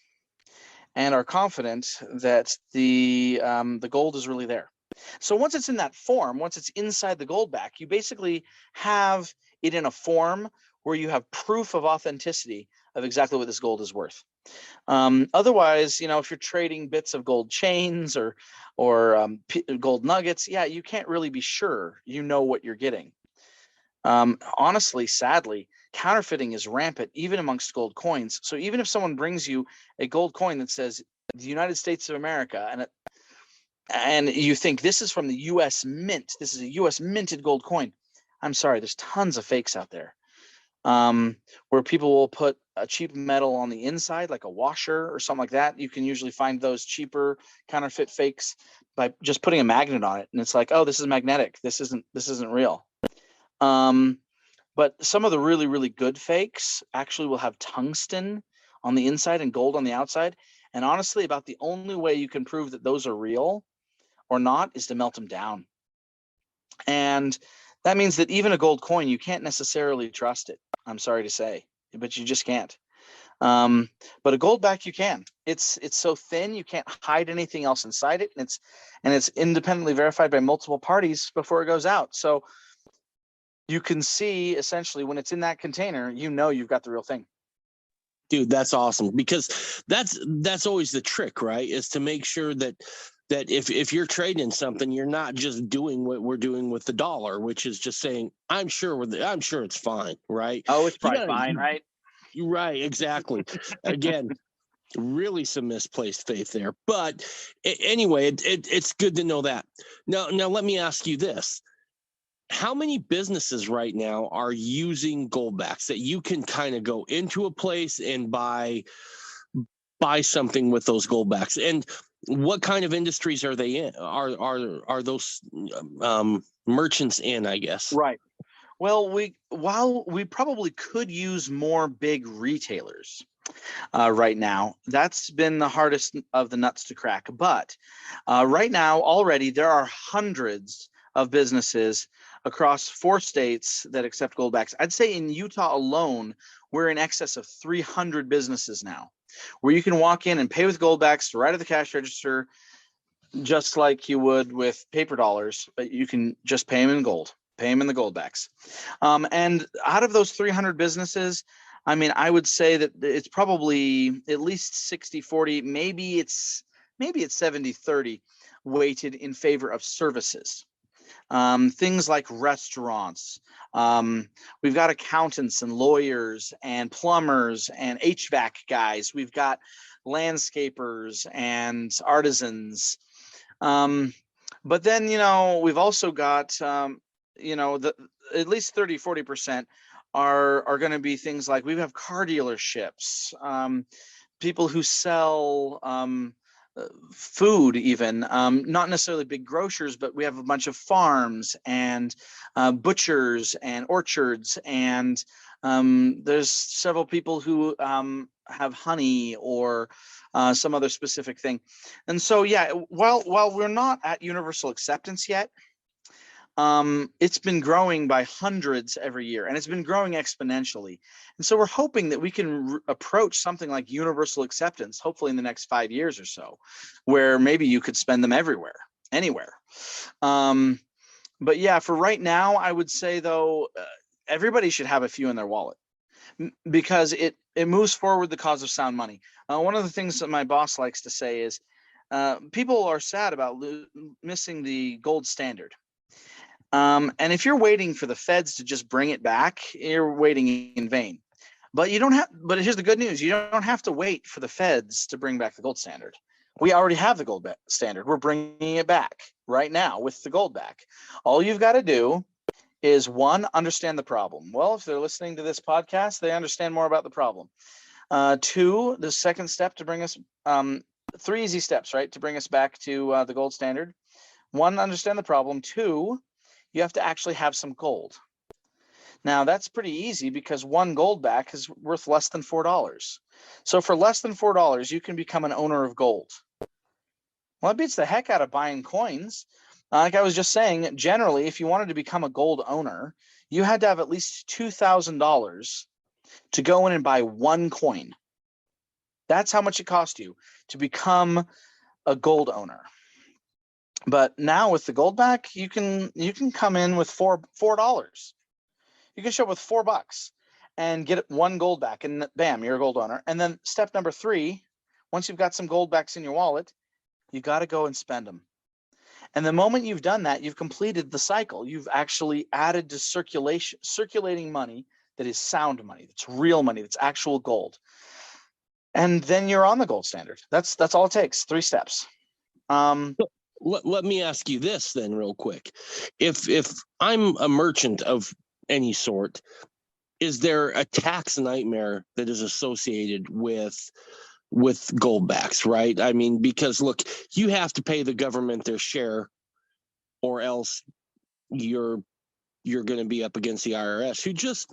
and are confident that the gold is really there. So once it's in that form, once it's inside the goldback, you basically have it in a form where you have proof of authenticity of exactly what this gold is worth. Otherwise, if you're trading bits of gold chains or gold nuggets, you can't really be sure what you're getting. Honestly, sadly, counterfeiting is rampant even amongst gold coins. So even if someone brings you a gold coin that says the United States of America and you think this is from the US Mint, this is a US minted gold coin, I'm sorry, there's tons of fakes out there. Where people will put a cheap metal on the inside, like a washer or something like that. You can usually find those cheaper counterfeit fakes by just putting a magnet on it, and it's like, oh, this is magnetic. This isn't real. But some of the really, really good fakes actually will have tungsten on the inside and gold on the outside. And honestly, about the only way you can prove that those are real or not is to melt them down. And that means that even a gold coin, you can't necessarily trust it. I'm sorry to say, but you just can't. But a goldback, you can. It's so thin, you can't hide anything else inside it, and it's independently verified by multiple parties before it goes out. So you can see essentially when it's in that container, you've got the real thing. Dude, that's awesome, because that's always the trick, right? Is to make sure that if you're trading something, you're not just doing what we're doing with the dollar, which is just saying, I'm sure it's fine, right? Oh, it's probably fine, right? You're right, exactly. Again, really some misplaced faith there. But anyway, it's good to know that. Now let me ask you this. How many businesses right now are using goldbacks that you can kind of go into a place and buy something with those goldbacks? And what kind of industries are they in? Are those merchants in, I guess? Right. Well, while we probably could use more big retailers right now, that's been the hardest of the nuts to crack. But right now, already there are hundreds of businesses across 4 states that accept goldbacks. I'd say in Utah alone, we're in excess of 300 businesses now, where you can walk in and pay with goldbacks right at the cash register, just like you would with paper dollars, but you can just pay them in gold, pay them in the goldbacks. And out of those 300 businesses, I mean, I would say that it's probably at least 60-40, maybe it's 70-30 weighted in favor of services. Things like restaurants. We've got accountants and lawyers and plumbers and HVAC guys. We've got landscapers and artisans. But then, we've also got, at least 30-40% are going to be things like we have car dealerships, people who sell food, even not necessarily big grocers, but we have a bunch of farms and butchers and orchards, and there's several people who have honey or some other specific thing. And so while we're not at universal acceptance yet, it's been growing by hundreds every year, and it's been growing exponentially. And so we're hoping that we can approach something like universal acceptance, hopefully in the next 5 years or so, where maybe you could spend them everywhere, anywhere. But for right now, I would say, though, everybody should have a few in their wallet, because it moves forward the cause of sound money. One of the things that my boss likes to say is, people are sad about missing the gold standard. And if you're waiting for the feds to just bring it back, you're waiting in vain. But you don't have. But here's the good news: you don't have to wait for the feds to bring back the gold standard. We already have the gold standard. We're bringing it back right now with the gold back. All you've got to do is, one, understand the problem. Well, if they're listening to this podcast, they understand more about the problem. Two, the second step to bring us, three easy steps, right, to bring us back to the gold standard. One, understand the problem. Two, you have to actually have some gold. Now, that's pretty easy because one gold back is worth less than $4. So for less than $4, you can become an owner of gold. Well, it beats the heck out of buying coins. Like I was just saying, generally, if you wanted to become a gold owner, you had to have at least $2,000 to go in and buy one coin. That's how much it cost you to become a gold owner. But now with the gold back, you can come in with $4. You can show up with $4 and get one gold back, and bam, you're a gold owner. And then step number 3, once you've got some gold backs in your wallet, you got to go and spend them. And the moment you've done that, you've completed the cycle. You've actually added to circulating money that is sound money, that's real money, that's actual gold. And then you're on the gold standard. That's all it takes. 3 steps. Let me ask you this then real quick. If I'm a merchant of any sort, is there a tax nightmare that is associated with goldbacks, right? I mean, because look, you have to pay the government their share, or else you're going to be up against the IRS, who just,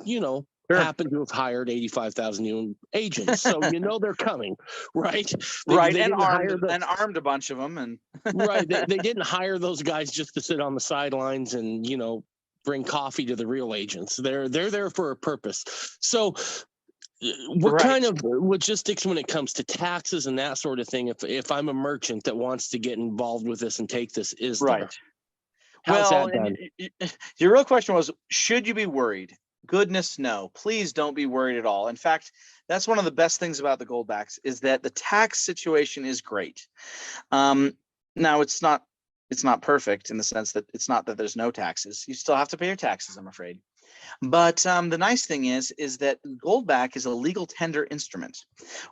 happen to have hired 85,000 new agents. So they're coming, right? They and armed a bunch of them, and right. They didn't hire those guys just to sit on the sidelines and bring coffee to the real agents. They're there for a purpose. So what kind of logistics when it comes to taxes and that sort of thing, if I'm a merchant that wants to get involved with this and take this, is there? How's that done? Your real question was, should you be worried? Goodness, no. Please don't be worried at all. In fact, that's one of the best things about the goldbacks, is that the tax situation is great. Now, it's not perfect in the sense that it's not that there's no taxes. You still have to pay your taxes, I'm afraid. But the nice thing is that goldback is a legal tender instrument.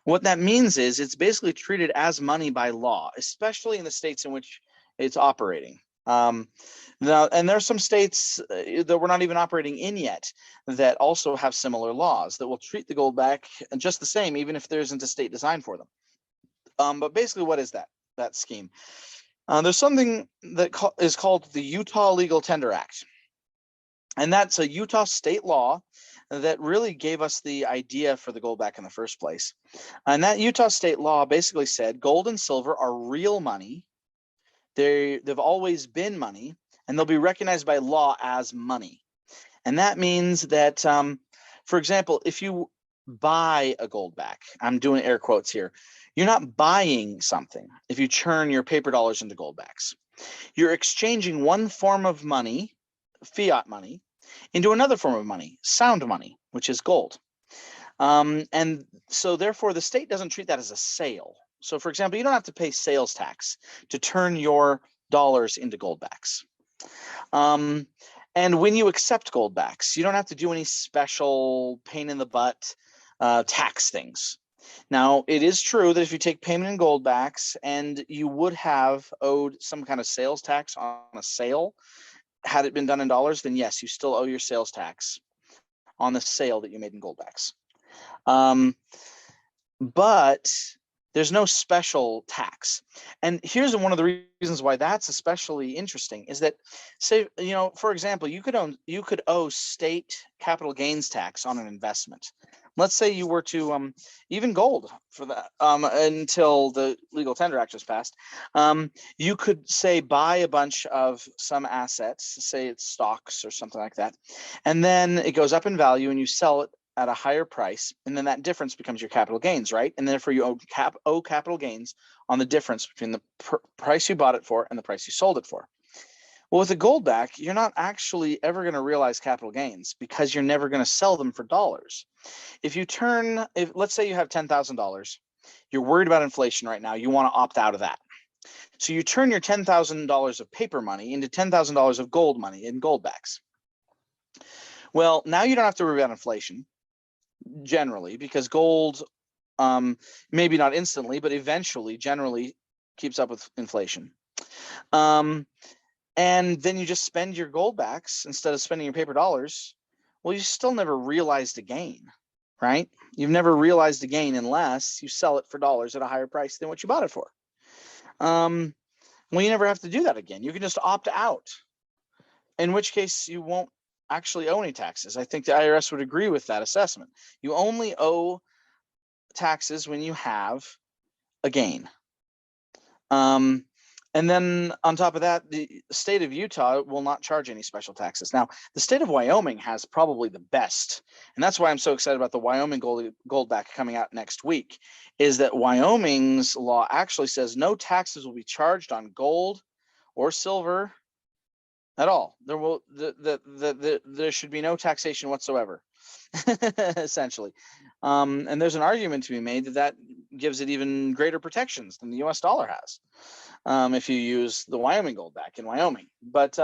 What that means is it's basically treated as money by law, especially in the states in which it's operating. Now, and there are some states that we're not even operating in yet that also have similar laws that will treat the goldback just the same, even if there isn't a state designed for them. But basically, what is that scheme? There's something that is called the Utah Legal Tender Act. And that's a Utah state law that really gave us the idea for the goldback in the first place. And that Utah state law basically said gold and silver are real money. They've always been money, and they'll be recognized by law as money. And that means that, for example, if you buy a goldback, I'm doing air quotes here, you're not buying something if you churn your paper dollars into goldbacks. You're exchanging one form of money, fiat money, into another form of money, sound money, which is gold. And so therefore the state doesn't treat that as a sale. So for example, you don't have to pay sales tax to turn your dollars into goldbacks. And when you accept goldbacks, you don't have to do any special pain in the butt tax things. Now, it is true that if you take payment in goldbacks and you would have owed some kind of sales tax on a sale, had it been done in dollars, then yes, you still owe your sales tax on the sale that you made in goldbacks. But there's no special tax. And here's one of the reasons why that's especially interesting is that, say, for example, you could owe state capital gains tax on an investment. Let's say you were to even gold for that until the Legal Tender Act was passed. You could say buy a bunch of some assets, say it's stocks or something like that, and then it goes up in value and you sell it at a higher price, and then that difference becomes your capital gains, right? And therefore you owe capital gains on the difference between the price you bought it for and the price you sold it for. Well, with a goldback, you're not actually ever going to realize capital gains because you're never going to sell them for dollars. If let's say you have $10,000, you're worried about inflation right now, you want to opt out of that. So you turn your $10,000 of paper money into $10,000 of gold money in goldbacks. Well, now you don't have to worry about inflation generally, because gold, maybe not instantly, but eventually generally keeps up with inflation. And then you just spend your goldbacks instead of spending your paper dollars. Well, you still never realized a gain, right? You've never realized a gain unless you sell it for dollars at a higher price than what you bought it for. Well, you never have to do that again. You can just opt out, in which case you won't actually owe any taxes. I think the IRS would agree with that assessment. You only owe taxes when you have a gain. And then on top of that, the state of Utah will not charge any special taxes. Now, the state of Wyoming has probably the best, and that's why I'm so excited about the Wyoming Goldback coming out next week, is that Wyoming's law actually says no taxes will be charged on gold or silver at all. There should be no taxation whatsoever, essentially. And there's an argument to be made that gives it even greater protections than the U.S. dollar has, if you use the Wyoming Goldback in Wyoming. But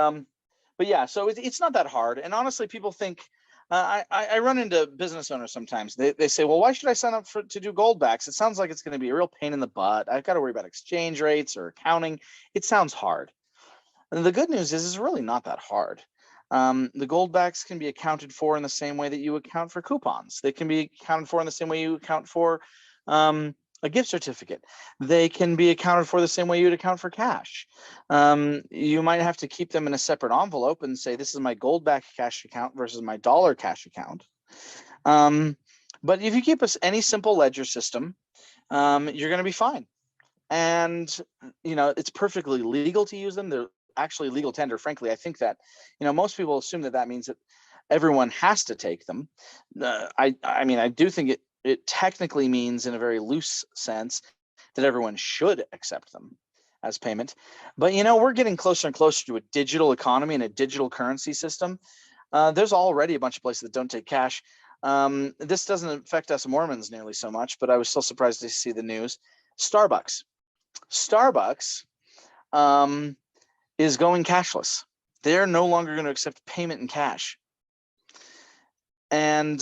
yeah, so it's not that hard. And honestly, people think, I run into business owners sometimes. They say, well, why should I sign up to do goldbacks? It sounds like it's going to be a real pain in the butt. I've got to worry about exchange rates or accounting. It sounds hard. And the good news is it's really not that hard. The goldbacks can be accounted for in the same way that you account for coupons. They can be accounted for in the same way you account for a gift certificate. They can be accounted for the same way you'd account for cash. You might have to keep them in a separate envelope and say, this is my goldback cash account versus my dollar cash account. But if you keep any simple ledger system, you're going to be fine. And, it's perfectly legal to use them. They're actually legal tender. Frankly, I think that, most people assume that means that everyone has to take them. I do think it technically means, in a very loose sense, that everyone should accept them as payment. But, we're getting closer and closer to a digital economy and a digital currency system. There's already a bunch of places that don't take cash. This doesn't affect us Mormons nearly so much, but I was still surprised to see the news. Starbucks is going cashless. They're no longer going to accept payment in cash. And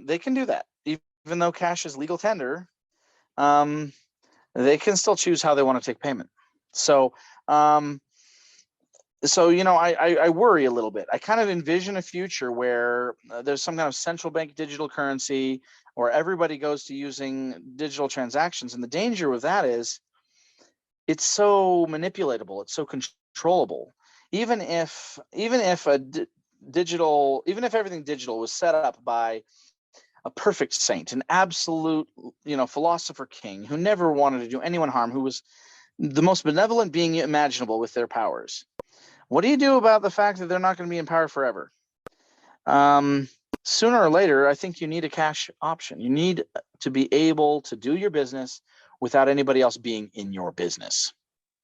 they can do that. Even though cash is legal tender, they can still choose how they want to take payment. So, I worry a little bit. I kind of envision a future where there's some kind of central bank digital currency, or everybody goes to using digital transactions. And the danger with that is it's so manipulatable. It's so controllable. Even if everything digital was set up by a perfect saint, an absolute, philosopher king who never wanted to do anyone harm, who was the most benevolent being imaginable with their powers. What do you do about the fact that they're not going to be in power forever? Sooner or later, I think you need a cash option. You need to be able to do your business without anybody else being in your business.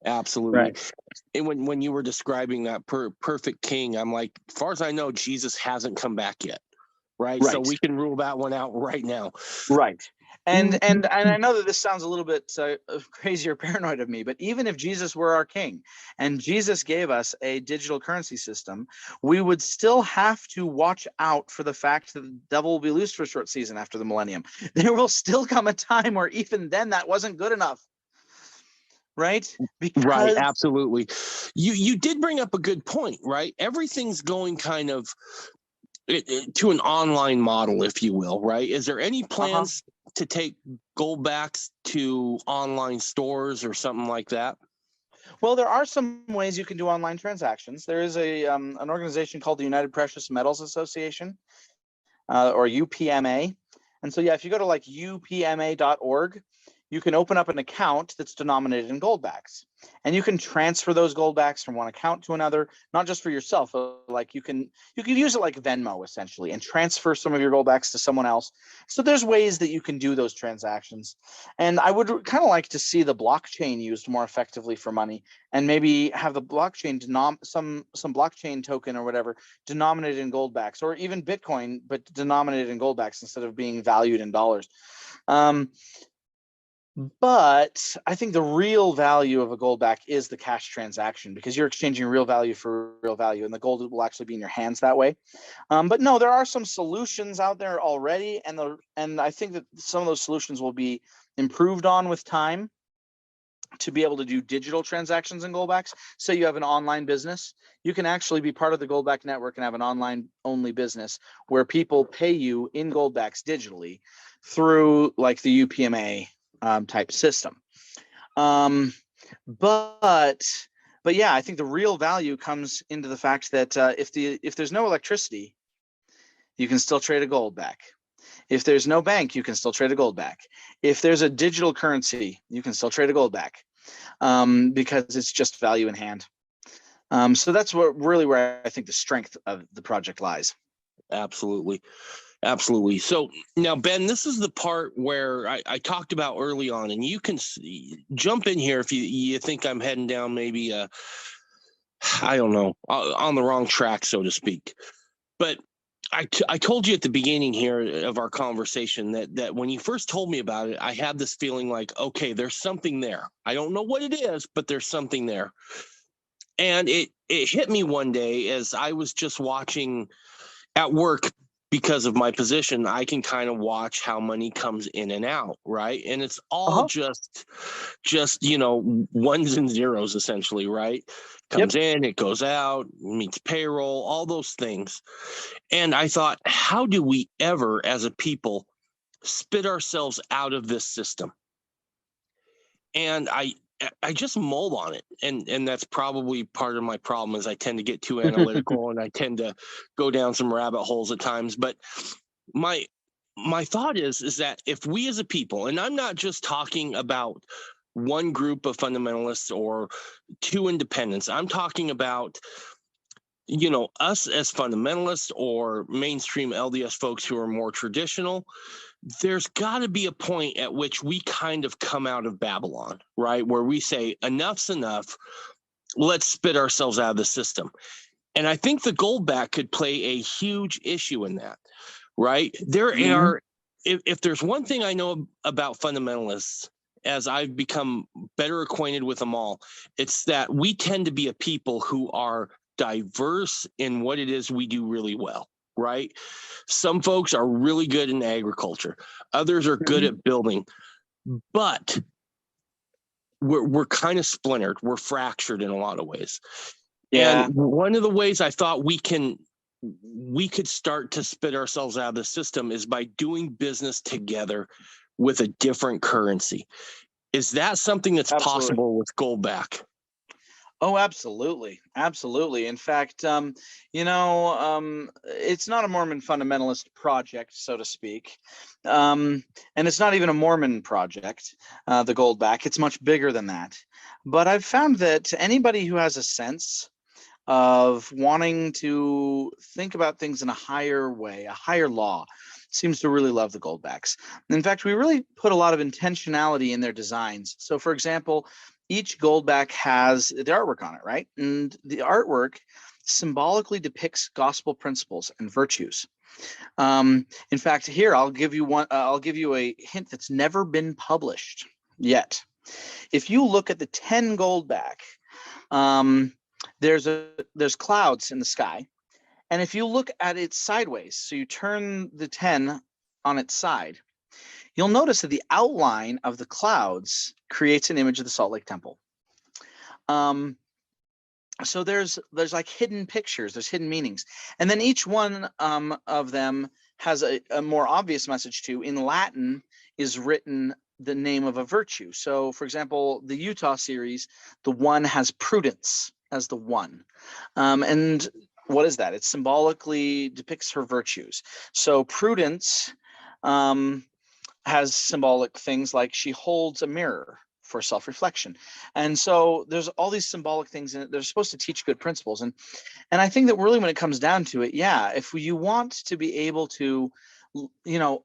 Absolutely. Right. And when you were describing that perfect king, I'm like, as far as I know, Jesus hasn't come back yet. Right. So we can rule that one out right now. Right. And I know that this sounds a little bit crazy or paranoid of me, but even if Jesus were our king and Jesus gave us a digital currency system, we would still have to watch out for the fact that the devil will be loosed for a short season after the millennium. There will still come a time where even then that wasn't good enough. Right? Right. Absolutely. You did bring up a good point, right? Everything's going kind of to an online model, if you will, right? Is there any plans to take goldbacks to online stores or something like that? Well, there are some ways you can do online transactions. There is an organization called the United Precious Metals Association, or UPMA. And so, yeah, if you go to like upma.org, you can open up an account that's denominated in goldbacks, and you can transfer those goldbacks from one account to another, not just for yourself, but like you can use it like Venmo essentially and transfer some of your goldbacks to someone else. So there's ways that you can do those transactions. And I would kind of like to see the blockchain used more effectively for money, and maybe have the blockchain some blockchain token or whatever denominated in goldbacks, or even Bitcoin, but denominated in goldbacks instead of being valued in dollars. But I think the real value of a gold back is the cash transaction, because you're exchanging real value for real value, and the gold will actually be in your hands that way. But no, there are some solutions out there already, and I think that some of those solutions will be improved on with time to be able to do digital transactions in goldbacks. Say you have an online business, you can actually be part of the Goldback network and have an online only business where people pay you in goldbacks digitally through like the UPMA type system. But yeah, I think the real value comes into the fact that if there's no electricity, you can still trade a gold back. If there's no bank, you can still trade a gold back. If there's a digital currency, you can still trade a gold back, because it's just value in hand. So that's where I think the strength of the project lies. Absolutely. Absolutely. So now, Ben, this is the part where I talked about early on, and you can jump in here if you think I'm heading down maybe I don't know, on the wrong track, so to speak. But I told you at the beginning here of our conversation that when you first told me about it, I had this feeling like, okay, there's something there. I don't know what it is, but there's something there. And it hit me one day as I was just watching at work. Because of my position, I can kind of watch how money comes in and out, right? And it's all just ones and zeros essentially, right? Comes in, it goes out, meets payroll, all those things. And I thought, how do we ever as a people spit ourselves out of this system? And I just mulled on it, and that's probably part of my problem is I tend to get too analytical and I tend to go down some rabbit holes at times. But my thought is that if we as a people, and I'm not just talking about one group of fundamentalists or two independents, I'm talking about us as fundamentalists or mainstream LDS folks who are more traditional, there's got to be a point at which we kind of come out of Babylon, right? Where we say, enough's enough. Let's spit ourselves out of the system. And I think the gold back could play a huge issue in that, right? There are, if there's one thing I know about fundamentalists, as I've become better acquainted with them all, it's that we tend to be a people who are diverse in what it is we do really well, right? Some folks are really good in agriculture. Others are good at building, but we're kind of splintered. We're fractured in a lot of ways. Yeah. And one of the ways I thought we could start to spit ourselves out of the system is by doing business together with a different currency. Is that something that's possible with Goldback? Oh, absolutely. Absolutely. In fact, it's not a Mormon fundamentalist project, so to speak. And it's not even a Mormon project, the Goldback. It's much bigger than that. But I've found that anybody who has a sense of wanting to think about things in a higher way, a higher law, seems to really love the Goldbacks. In fact, we really put a lot of intentionality in their designs. So, for example, each Goldback has the artwork on it, right? And the artwork symbolically depicts gospel principles and virtues. In fact, here I'll give you one. I'll give you a hint that's never been published yet. If you look at the 10 Goldback, there's clouds in the sky, and if you look at it sideways, so you turn the 10 on its side, you'll notice that the outline of the clouds creates an image of the Salt Lake Temple. So there's like hidden pictures, there's hidden meanings. And then each one of them has a more obvious message too. In Latin is written the name of a virtue. So for example, the Utah series, the one has prudence as the one. And what is that? It symbolically depicts her virtues. So prudence has symbolic things like she holds a mirror for self-reflection. And so there's all these symbolic things in it. They're supposed to teach good principles. And I think that really when it comes down to it, if you want to be able to,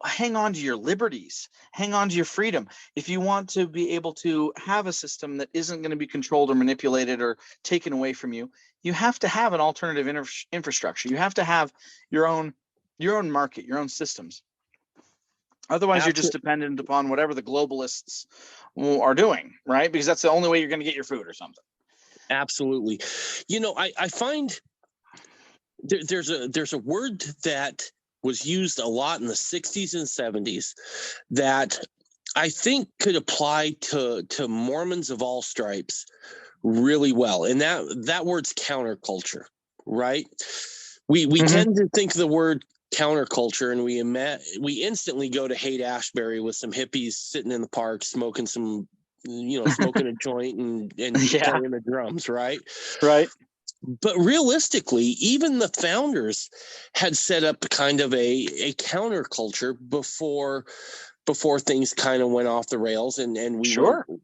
hang on to your liberties, hang on to your freedom, if you want to be able to have a system that isn't going to be controlled or manipulated or taken away from you, you have to have an alternative infrastructure. You have to have your own market, your own systems. Otherwise, you're just dependent upon whatever the globalists are doing, right? Because that's the only way you're going to get your food or something. Absolutely. I find there's a word that was used a lot in the 60s and 70s that I think could apply to Mormons of all stripes really well. And that word's counterculture, right? We tend to think the word counterculture and we instantly go to Haight-Ashbury with some hippies sitting in the park smoking smoking a joint and playing the drums, right? Right. But realistically, even the founders had set up kind of a counterculture before things kind of went off the rails and we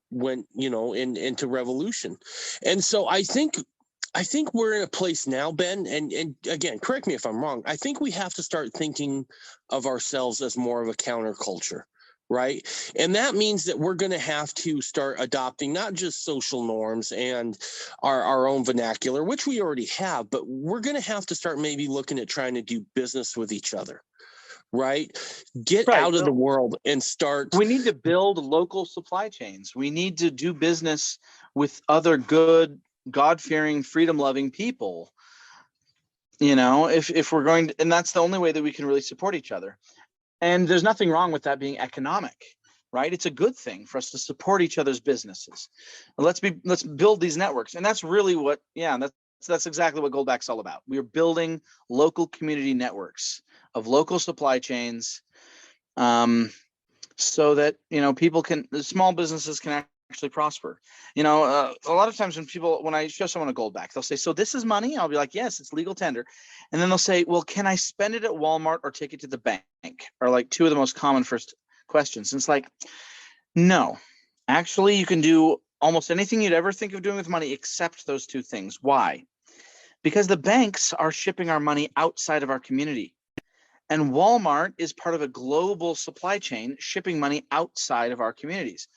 went into revolution. And so I think we're in a place now, Ben, and again, correct me if I'm wrong. I think we have to start thinking of ourselves as more of a counterculture, right? And that means that we're going to have to start adopting not just social norms and our own vernacular, which we already have, but we're going to have to start maybe looking at trying to do business with each other, right? Get out of the world and start. We need to build local supply chains. We need to do business with other good, God-fearing, freedom-loving people. If we're going to, and that's the only way that we can really support each other. And there's nothing wrong with that being economic, right? It's a good thing for us to support each other's businesses. Let's build these networks. And that's really what, that's exactly what Goldback's all about. We are building local community networks of local supply chains, so that, small businesses can actually prosper. A lot of times when I show someone a Goldback, they'll say, so this is money? I'll be like, yes, it's legal tender. And then they'll say, well, can I spend it at Walmart or take it to the bank? Are like two of the most common first questions. And it's like, no, actually you can do almost anything you'd ever think of doing with money except those two things. Why? Because the banks are shipping our money outside of our community. And Walmart is part of a global supply chain shipping money outside of our communities.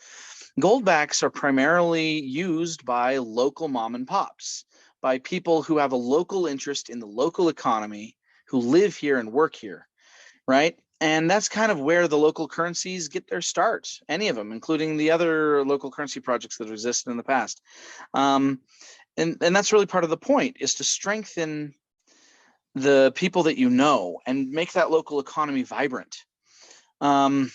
Goldbacks are primarily used by local mom and pops, by people who have a local interest in the local economy, who live here and work here, right? And that's kind of where the local currencies get their start, any of them, including the other local currency projects that have existed in the past. And that's really part of the point, is to strengthen the people that and make that local economy vibrant. And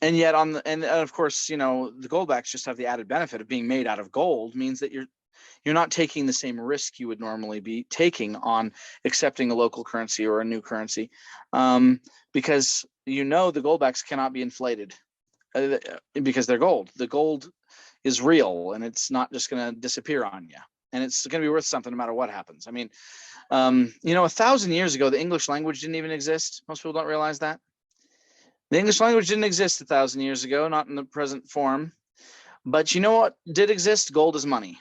yet and of course, the Goldbacks just have the added benefit of being made out of gold, means that you're not taking the same risk you would normally be taking on accepting a local currency or a new currency, because the Goldbacks cannot be inflated because they're gold. The gold is real, and it's not just going to disappear on you, and it's going to be worth something no matter what happens. I mean, 1,000 years ago, the English language didn't even exist. Most people don't realize that. The English language didn't exist 1,000 years ago, not in the present form. But you know what did exist? Gold is money.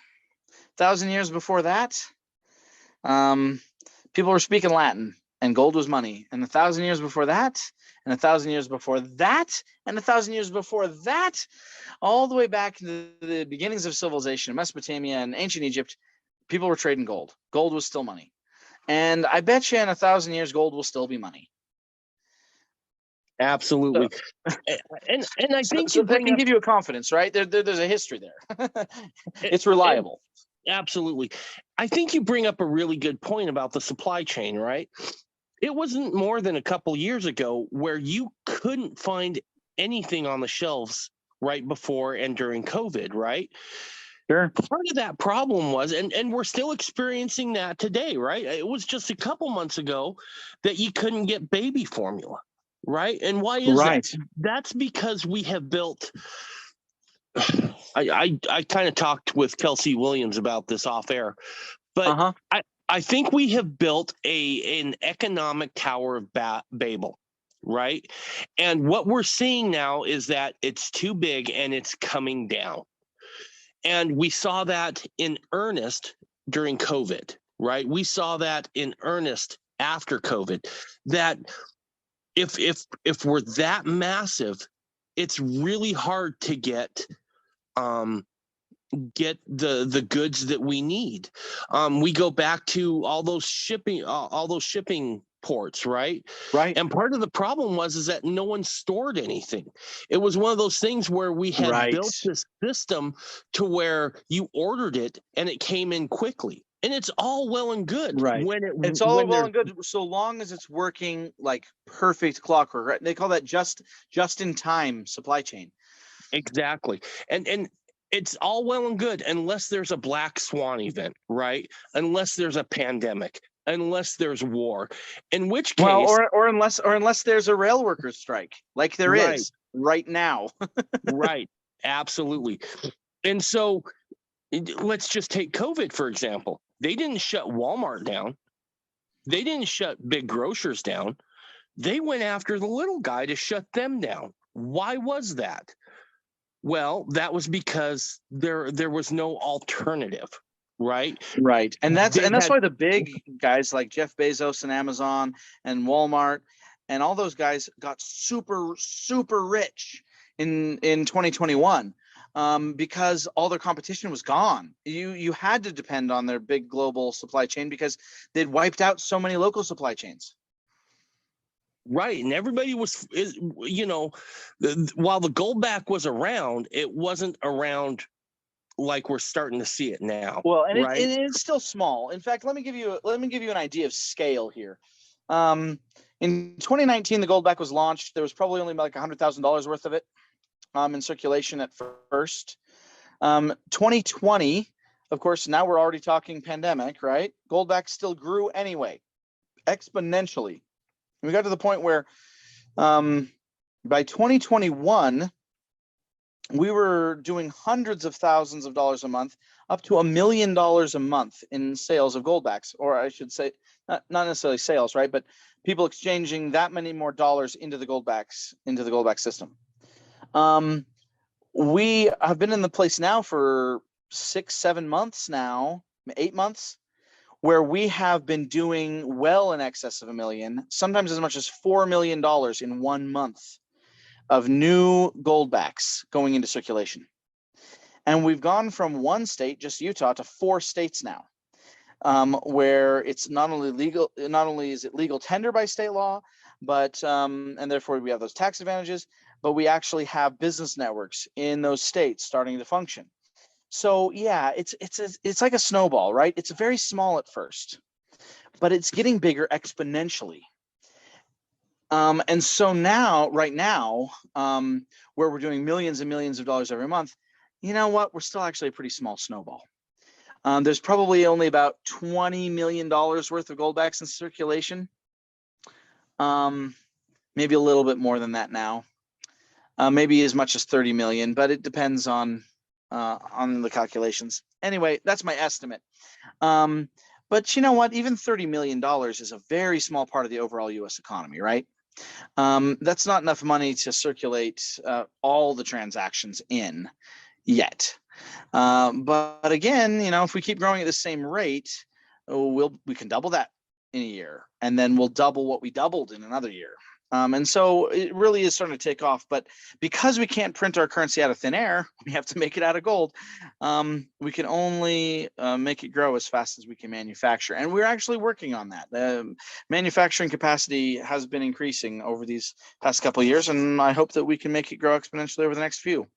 1,000 years before that, people were speaking Latin, and gold was money. And 1,000 years before that, and 1,000 years before that, and 1,000 years before that, all the way back to the beginnings of civilization in Mesopotamia and ancient Egypt, people were trading gold. Gold was still money. And I bet you in 1,000 years, gold will still be money. Absolutely. And I think so that can give you a confidence, right? There's a history there. It's reliable. Absolutely. I think you bring up a really good point about the supply chain, right? It wasn't more than a couple years ago where you couldn't find anything on the shelves right before and during COVID, right? Sure. Part of that problem was, and we're still experiencing that today, right? It was just a couple months ago that you couldn't get baby formula. Right. And why is that? That's because we have built. I kind of talked with Kelsey Williams about this off air, but I think we have built an economic Tower of Babel. Right. And what we're seeing now is that it's too big and it's coming down. And we saw that in earnest during COVID. Right. We saw that in earnest after COVID, that if we're that massive, it's really hard to get the goods that we need. We go back to all those shipping ports, right? Right. And part of the problem is that no one stored anything. It was one of those things where we had built this system to where you ordered it and it came in quickly. And it's all well and good Right. It's all well and good so long as it's working like perfect clockwork. Right? They call that just in time supply chain. Exactly. And it's all well and good unless there's a black swan event, right? Unless there's a pandemic, unless there's war, in which case, or unless there's a rail workers strike, like there is right now. Right. Absolutely. And so let's just take COVID, for example. They didn't shut Walmart down. They didn't shut big grocers down. They went after the little guy to shut them down. Why was that? Well, that was because there was no alternative, right? Right. And that's why the big guys like Jeff Bezos and Amazon and Walmart and all those guys got super, super rich in 2021. Because all their competition was gone. You had to depend on their big global supply chain because they'd wiped out so many local supply chains. Right. And everybody was, while the goldback was around, it wasn't around like we're starting to see it now. Well, and right? It's still small. In fact, let me give you an idea of scale here. In 2019, the goldback was launched. There was probably only like $100,000 worth of it in circulation at first. 2020, of course, now we're already talking pandemic, right? Goldback still grew anyway, exponentially. And we got to the point where by 2021, we were doing hundreds of thousands of dollars a month, up to $1 million a month in sales of goldbacks, or I should say, not necessarily sales, right? But people exchanging that many more dollars into the goldback system. We have been in the place now for 6-7 months now, 8 months, where we have been doing well in excess of $1 million, sometimes as much as $4 million in 1 month of new goldbacks going into circulation. And we've gone from one state, just Utah, to 4 states now, where it's not only is it legal tender by state law, but and therefore we have those tax advantages, but we actually have business networks in those states starting to function. So yeah, it's like a snowball, right? It's very small at first, but it's getting bigger exponentially. And so right now, where we're doing millions and millions of dollars every month, you know what? We're still actually a pretty small snowball. There's probably only about $20 million worth of goldbacks in circulation. Maybe a little bit more than that now. Maybe as much as 30 million, but it depends on the calculations. Anyway, that's my estimate. But you know what? Even $30 million is a very small part of the overall U.S. economy, right? That's not enough money to circulate all the transactions in yet. But again, if we keep growing at the same rate, we can double that in a year, and then we'll double what we doubled in another year. And so it really is starting to take off. But because we can't print our currency out of thin air, we have to make it out of gold. We can only make it grow as fast as we can manufacture. And we're actually working on that. The manufacturing capacity has been increasing over these past couple of years, and I hope that we can make it grow exponentially over the next few.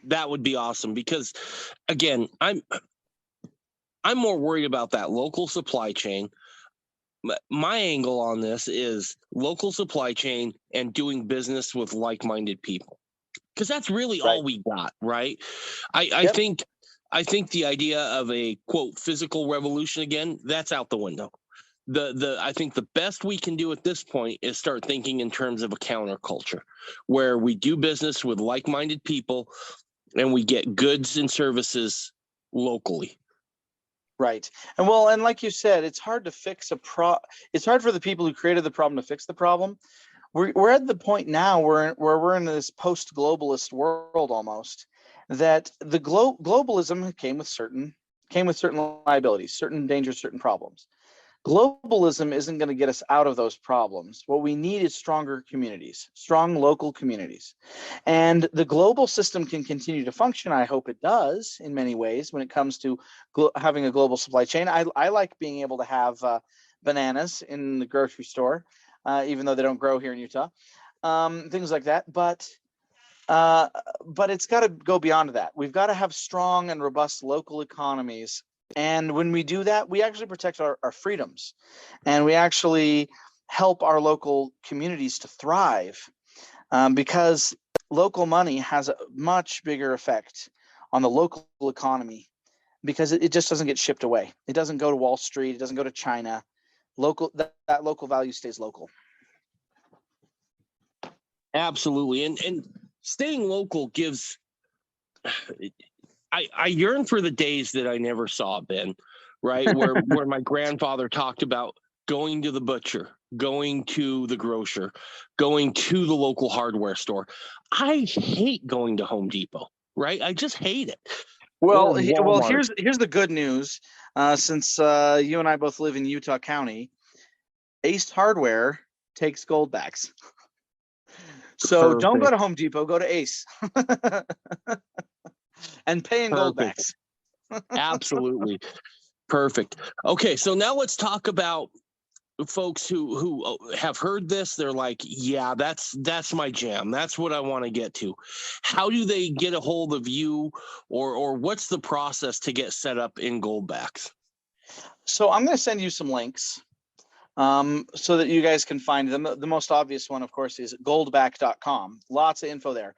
That would be awesome because, again, I'm more worried about that local supply chain. My angle on this is local supply chain and doing business with like-minded people, because that's really all we got, right? I think the idea of a quote physical revolution again, that's out the window. I think the best we can do at this point is start thinking in terms of a counterculture where we do business with like-minded people and we get goods and services locally. Right. And like you said, it's hard to fix it's hard for the people who created the problem to fix the problem. We're at the point now where we're in this post-globalist world almost, that the globalism came with certain liabilities, certain dangers, certain problems. Globalism isn't going to get us out of those problems. What we need is stronger communities, strong local communities. And the global system can continue to function. I hope it does in many ways when it comes to having a global supply chain. I like being able to have bananas in the grocery store, even though they don't grow here in Utah, things like that. But it's got to go beyond that. We've got to have strong and robust local economies. And when we do that, we actually protect our freedoms, and we actually help our local communities to thrive, because local money has a much bigger effect on the local economy, because it just doesn't get shipped away. It doesn't go to Wall Street. It doesn't go to China. That local value stays local. Absolutely. And staying local gives, I yearn for the days that I never saw, Ben, right? Where my grandfather talked about going to the butcher, going to the grocer, going to the local hardware store. I hate going to Home Depot, right? I just hate it. Well, Or Walmart. here's the good news. Since you and I both live in Utah County, Ace Hardware takes goldbacks. So don't go to Home Depot, go to Ace. And pay in goldbacks. Absolutely. Perfect. Okay, so now let's talk about folks who have heard this. They're like, yeah, that's my jam. That's what I want to get to. How do they get a hold of you, or what's the process to get set up in goldbacks? So I'm going to send you some links, so that you guys can find them. The most obvious one, of course, is goldback.com. Lots of info there.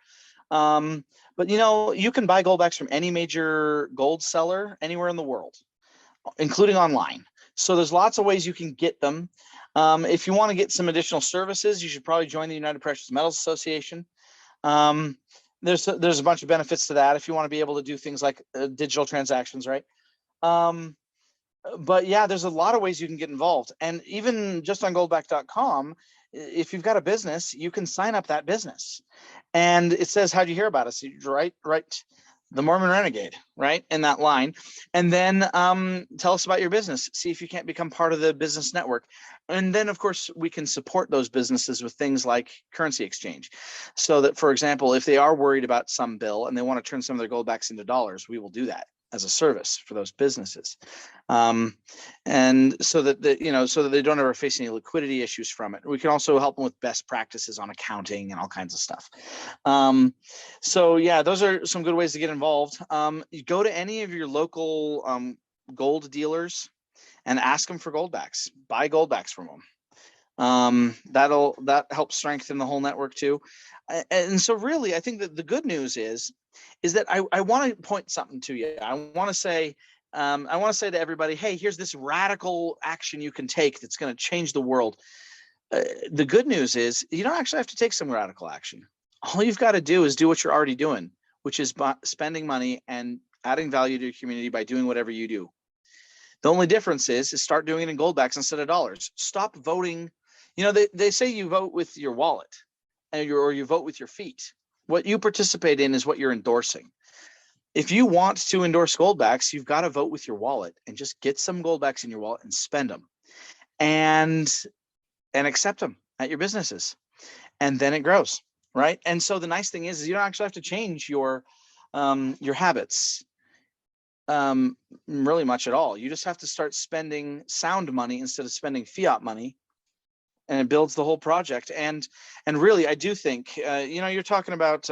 But you can buy goldbacks from any major gold seller anywhere in the world, including online. So there's lots of ways you can get them. If you want to get some additional services, you should probably join the United Precious Metals Association. There's a bunch of benefits to that if you want to be able to do things like digital transactions, right? But yeah, there's a lot of ways you can get involved. And even just on goldback.com, if you've got a business, you can sign up that business. And it says, how'd you hear about us? You write the Mormon Renegade, right, in that line. And then tell us about your business. See if you can't become part of the business network. And then, of course, we can support those businesses with things like currency exchange. So that, for example, if they are worried about some bill and they want to turn some of their goldbacks into dollars, we will do that as a service for those businesses. And so that they don't ever face any liquidity issues from it. We can also help them with best practices on accounting and all kinds of stuff. So yeah, those are some good ways to get involved. You go to any of your local gold dealers and ask them for goldbacks. Buy goldbacks from them. That helps strengthen the whole network too. And so really, I think that the good news is that I want to point something to you. I want to say to everybody, hey, here's this radical action you can take that's going to change the world. The good news is you don't actually have to take some radical action. All you've got to do is do what you're already doing, which is spending money and adding value to your community by doing whatever you do. The only difference is start doing it in goldbacks instead of dollars. Stop voting. They say you vote with your wallet or you vote with your feet. What you participate in is what you're endorsing. If you want to endorse goldbacks, you've got to vote with your wallet and just get some goldbacks in your wallet and spend them and accept them at your businesses. And then it grows, right? And so the nice thing is you don't actually have to change your habits really much at all. You just have to start spending sound money instead of spending fiat money, and it builds the whole project. And really, I do think, you're talking about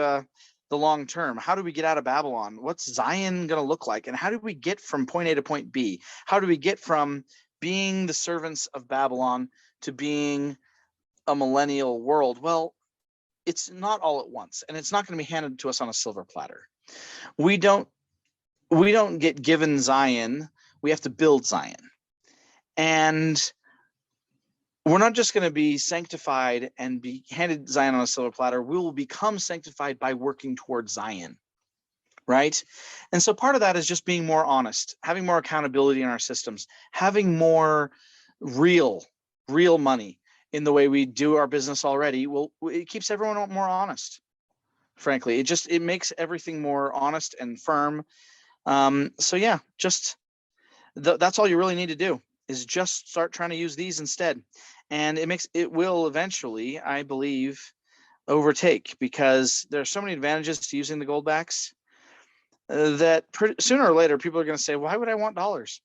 the long term. How do we get out of Babylon? What's Zion going to look like? And how do we get from point A to point B? How do we get from being the servants of Babylon to being a millennial world? Well, it's not all at once, and it's not going to be handed to us on a silver platter. We don't get given Zion. We have to build Zion. And we're not just going to be sanctified and be handed Zion on a silver platter. We will become sanctified by working towards Zion, right? And so part of that is just being more honest, having more accountability in our systems, having more real money in the way we do our business already. Well, it keeps everyone more honest. Frankly, it makes everything more honest and firm. So yeah, just that's all you really need to do is just start trying to use these instead. And it will eventually, I believe, overtake, because there are so many advantages to using the goldbacks that sooner or later people are going to say, why would I want dollars?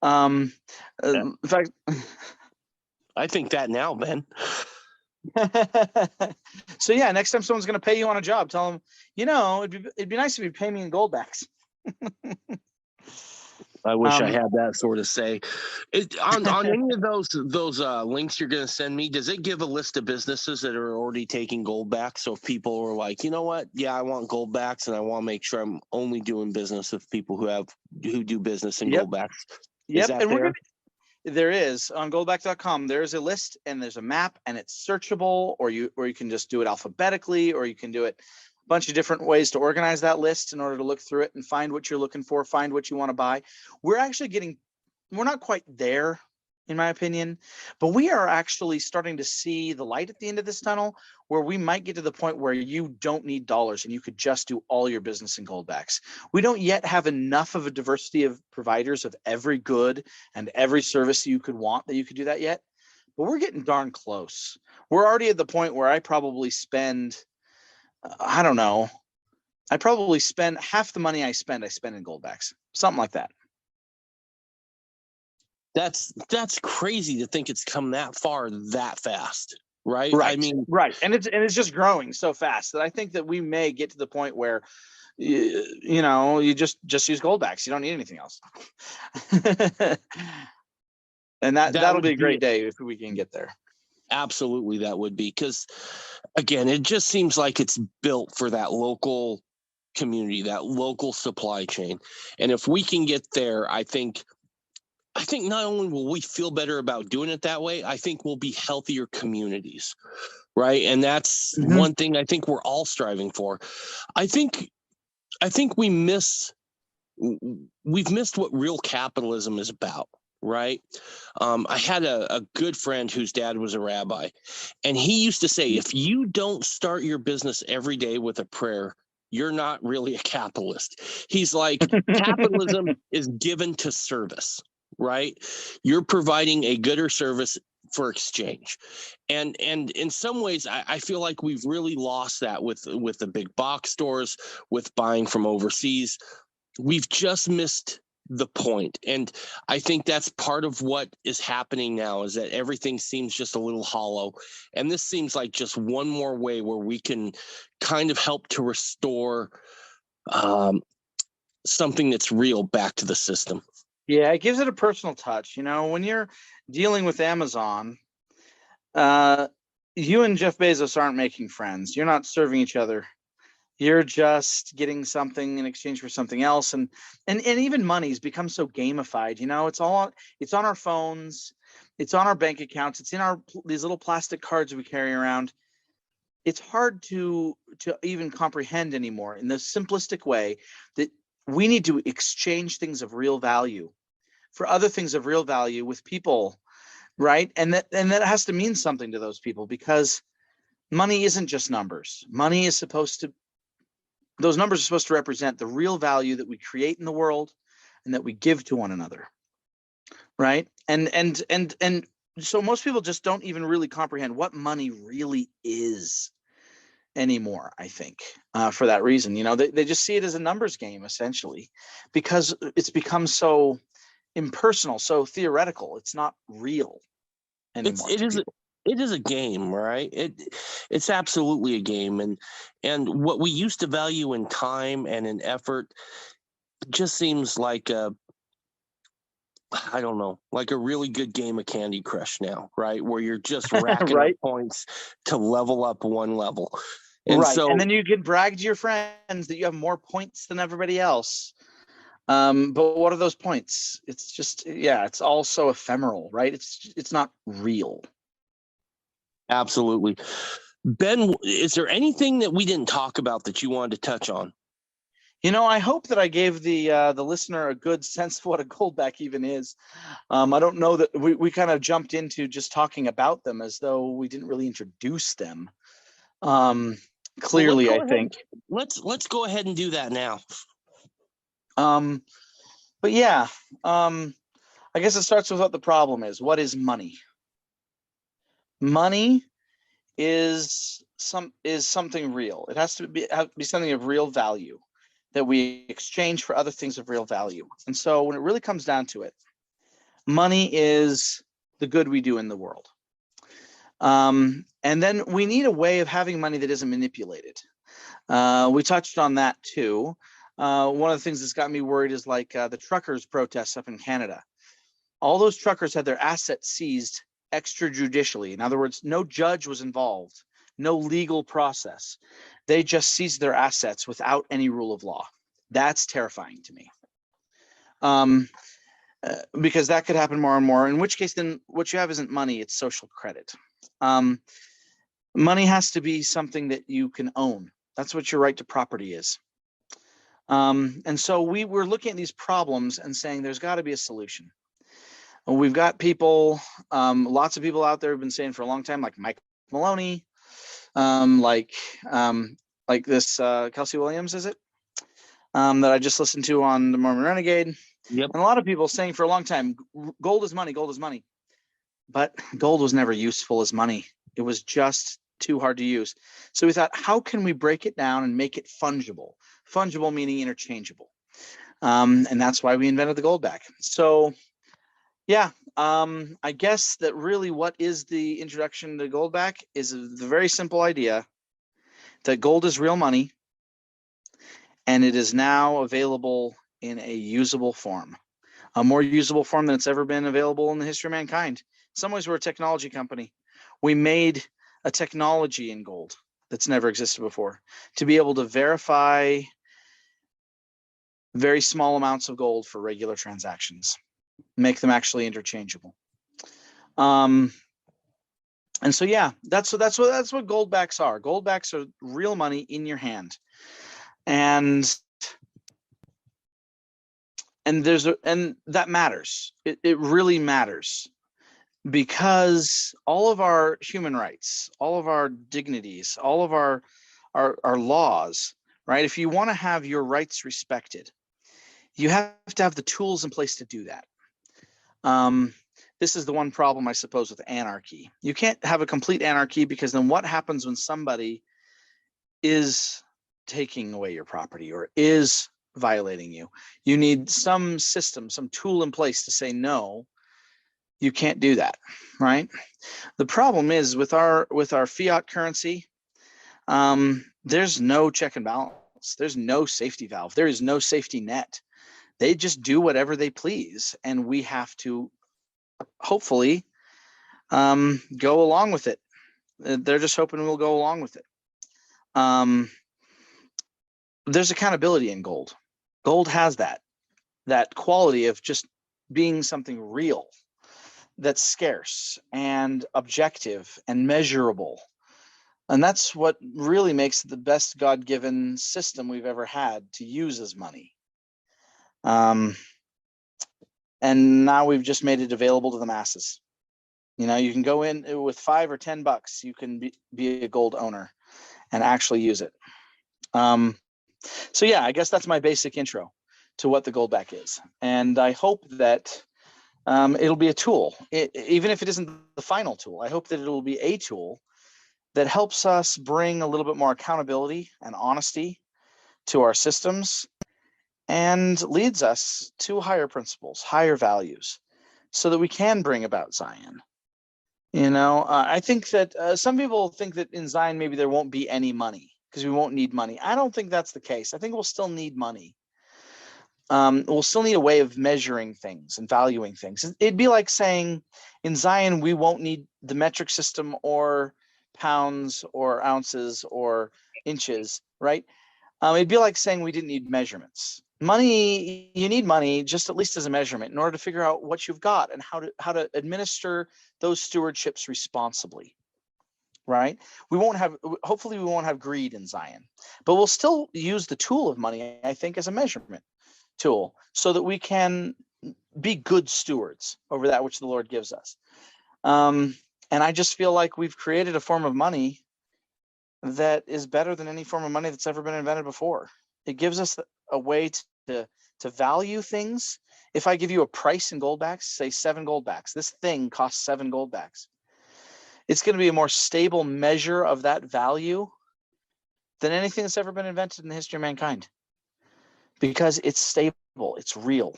In fact, I think that now, Ben. so yeah, next time someone's going to pay you on a job, tell them, it'd be nice if you pay me in gold backs. I wish I had that sort of say. On any of those links you're going to send me, does it give a list of businesses that are already taking gold backs? So if people are like, you know what, yeah, I want gold backs, and I want to make sure I'm only doing business with people who do business in gold backs. Yep, Is that and there? There is on goldback.com. There's a list and there's a map, and it's searchable, or you can just do it alphabetically, or you can do it a bunch of different ways to organize that list in order to look through it and find what you're looking for, find what you want to buy. We're not quite there, in my opinion, but we are actually starting to see the light at the end of this tunnel, where we might get to the point where you don't need dollars and you could just do all your business in gold backs. We don't yet have enough of a diversity of providers of every good and every service you could want that you could do that yet, but we're getting darn close. We're already at the point where I probably spend, I don't know, I probably spend half the money I spend in gold backs, something like that. That's crazy to think it's come that far that fast, right? Right. I mean, right, and it's just growing so fast that I think that we may get to the point where you just use gold backs. You don't need anything else. And that'll be a great day if we can get there. Absolutely, that would be, because again, it just seems like it's built for that local community, that local supply chain, and if we can get there, I think not only will we feel better about doing it that way, I think we'll be healthier communities, right? And that's one thing I think we're all striving for. I think we've missed what real capitalism is about, right? I had a good friend whose dad was a rabbi, and he used to say, if you don't start your business every day with a prayer, you're not really a capitalist. He's like, capitalism is given to service, right? You're providing a good or service for exchange. And in some ways, I feel like we've really lost that with the big box stores, with buying from overseas. We've just missed the point. And I think that's part of what is happening now, is that everything seems just a little hollow. And this seems like just one more way where we can kind of help to restore something that's real back to the system. Yeah, it gives it a personal touch. When you're dealing with Amazon, you and Jeff Bezos aren't making friends. You're not serving each other. You're just getting something in exchange for something else. And even money's become so gamified. It's on our phones, it's on our bank accounts, it's in these little plastic cards we carry around. It's hard to even comprehend anymore in the simplistic way that we need to exchange things of real value for other things of real value with people, right? And that has to mean something to those people, because money isn't just numbers. Those numbers are supposed to represent the real value that we create in the world and that we give to one another, right? And so most people just don't even really comprehend what money really is anymore, I think, for that reason. They just see it as a numbers game, essentially, because it's become so impersonal, so theoretical. It's not real anymore. It is a game, right? It's absolutely a game, and what we used to value in time and in effort just seems like I don't know, like a really good game of Candy Crush now, right? Where you're just racking right. up points to level up one level. And right. And then you can brag to your friends that you have more points than everybody else. But what are those points? It's just, it's all so ephemeral, right? It's not real. Absolutely. Ben, is there anything that we didn't talk about that you wanted to touch on? I hope that I gave the listener a good sense of what a goldback even is. I don't know that we kind of jumped into just talking about them as though we didn't really introduce them. Clearly, I think. Let's go ahead and do that now. But yeah, I guess it starts with what the problem is. What is money? Money is something real. It has to be something of real value that we exchange for other things of real value. And so when it really comes down to it, Money is the good we do in the world. And then we need a way of having money that isn't manipulated. We touched on that too. One of the things that's got me worried is like the truckers' protests up in Canada. All those truckers had their assets seized extrajudicially. In other words, no judge was involved, no legal process. They just seized their assets without any rule of law. That's terrifying to me. Because that could happen more and more, in which case then what you have isn't money, it's social credit. Money has to be something that you can own. That's what your right to property is. And so we were looking at these problems and saying there's got to be a solution. We've got people, lots of people out there have been saying for a long time, like Mike Maloney, like this Kelsey Williams, is it? That I just listened to on the Mormon Renegade. Yep. And a lot of people saying for a long time, gold is money, gold is money. But gold was never useful as money. It was just too hard to use. So we thought, how can we break it down and make it fungible? Fungible meaning interchangeable. And that's why we invented the gold back. So yeah, I guess that really what is the introduction to gold back is the very simple idea that gold is real money and it is now available in a usable form, a more usable form than it's ever been available in the history of mankind. In some ways, we're a technology company. We made a technology in gold that's never existed before to be able to verify very small amounts of gold for regular transactions, make them actually interchangeable. And so, yeah, that's what gold backs are. Gold backs are real money in your hand. And that matters. It really matters, because all of our human rights, all of our dignities, all of our laws, right? If you want to have your rights respected, you have to have the tools in place to do that. This is the one problem, I suppose, with anarchy. You can't have a complete anarchy, because then what happens when somebody is taking away your property or is violating you? You need some system, some tool in place to say, no, you can't do that, right? The problem is with our fiat currency, there's no check and balance. There's no safety valve. There is no safety net. They just do whatever they please, and we have to hopefully go along with it. They're just hoping we'll go along with it. There's accountability in gold. Gold has that quality of just being something real, that's scarce and objective and measurable. And that's what really makes it the best God-given system we've ever had to use as money. And now we've just made it available to the masses. You know, you can go in with $5 or $10, you can be a gold owner and actually use it. So yeah, I guess that's my basic intro to what the gold back is. And I hope that it'll be a tool, even if it isn't the final tool. I hope that it'll be a tool that helps us bring a little bit more accountability and honesty to our systems, and leads us to higher principles, higher values, so that we can bring about Zion. You know, I think that some people think that in Zion maybe there won't be any money because we won't need money. I don't think that's the case. I think we'll still need money. We'll still need a way of measuring things and valuing things. It'd be like saying in Zion we won't need the metric system or pounds or ounces or inches, right? It'd be like saying we didn't need measurements. Money, you need money just at least as a measurement in order to figure out what you've got and how to administer those stewardships responsibly, right? Hopefully we won't have greed in Zion, but we'll still use the tool of money, I think, as a measurement tool so that we can be good stewards over that which the Lord gives us. And I just feel like we've created a form of money that is better than any form of money that's ever been invented before. It gives us a way to value things. If I give you a price in goldbacks, say 7 goldbacks, this thing costs 7 goldbacks. It's going to be a more stable measure of that value than anything that's ever been invented in the history of mankind, because it's stable, it's real.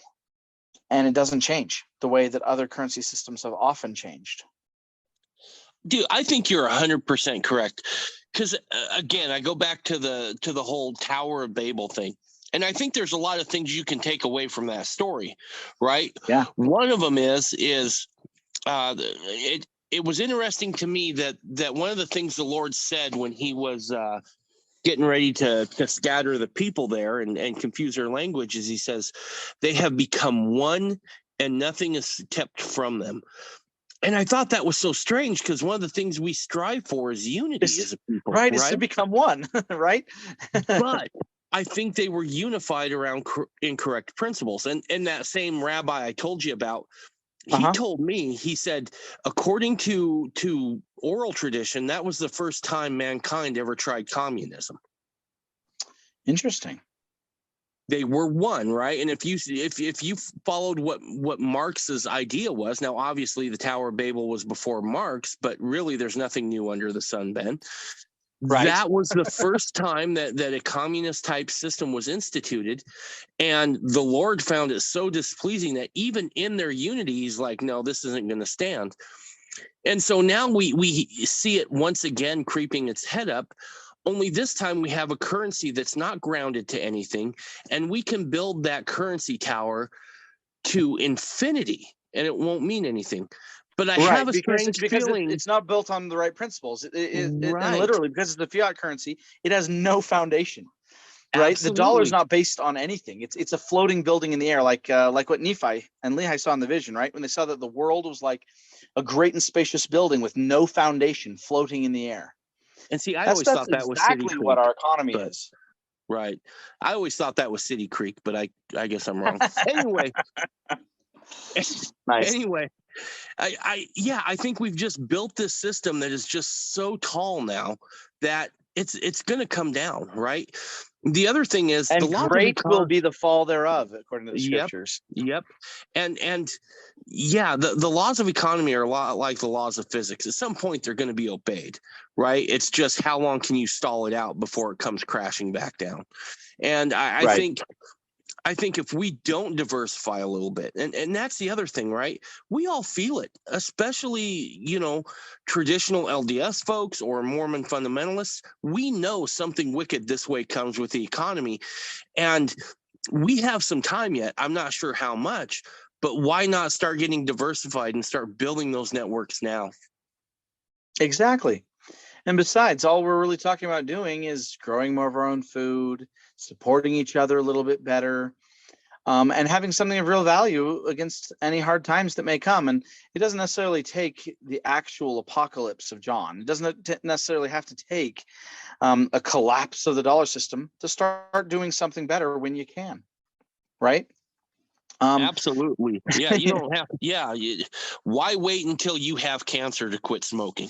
and it doesn't change the way that other currency systems have often changed. Dude, I think you're 100% correct. Because again, I go back to the whole Tower of Babel thing. And I think there's a lot of things you can take away from that story, right? Yeah. One of them is it was interesting to me that one of the things the Lord said when he was getting ready to scatter the people there and confuse their language is he says, they have become one and nothing is kept from them. And I thought that was so strange because one of the things we strive for is unity as a people. Right, is to become one, right? But I think they were unified around incorrect principles. And that same rabbi I told you about, he told me, he said, according to oral tradition, that was the first time mankind ever tried communism. Interesting. They were one, right? And if you followed what Marx's idea was, now obviously the Tower of Babel was before Marx, but really there's nothing new under the sun, Ben. Right. That was the first time that a communist type system was instituted, and the Lord found it so displeasing that even in their unity, he's like, no, this isn't going to stand. And so now we see it once again creeping its head up. Only this time we have a currency that's not grounded to anything, and we can build that currency tower to infinity, and it won't mean anything. But I have a strange feeling it's not built on the right principles. And literally, because it's the fiat currency, it has no foundation. Right, absolutely. The dollar is not based on anything. It's a floating building in the air, like what Nephi and Lehi saw in the vision. Right, when they saw that the world was like a great and spacious building with no foundation, floating in the air. And see, I always thought that was exactly City what our economy is. Right. I always thought that was City Creek, but I guess I'm wrong. Anyway. Nice. Anyway, I think we've just built this system that is just so tall now that it's going to come down, right? The other thing is, and the great will be the fall thereof, according to the scriptures. Yep. And yeah, the laws of economy are a lot like the laws of physics. At some point, they're going to be obeyed, right? It's just how long can you stall it out before it comes crashing back down? And I think if we don't diversify a little bit, and that's the other thing, right? We all feel it, especially, traditional LDS folks or Mormon fundamentalists. We know something wicked this way comes with the economy, and we have some time yet. I'm not sure how much, but why not start getting diversified and start building those networks now? Exactly. And besides, all we're really talking about doing is growing more of our own food, supporting each other a little bit better, and having something of real value against any hard times that may come. And it doesn't necessarily take the actual apocalypse of John. It doesn't necessarily have to take a collapse of the dollar system to start doing something better when you can, right? Absolutely. Yeah, you don't have. Yeah, why wait until you have cancer to quit smoking?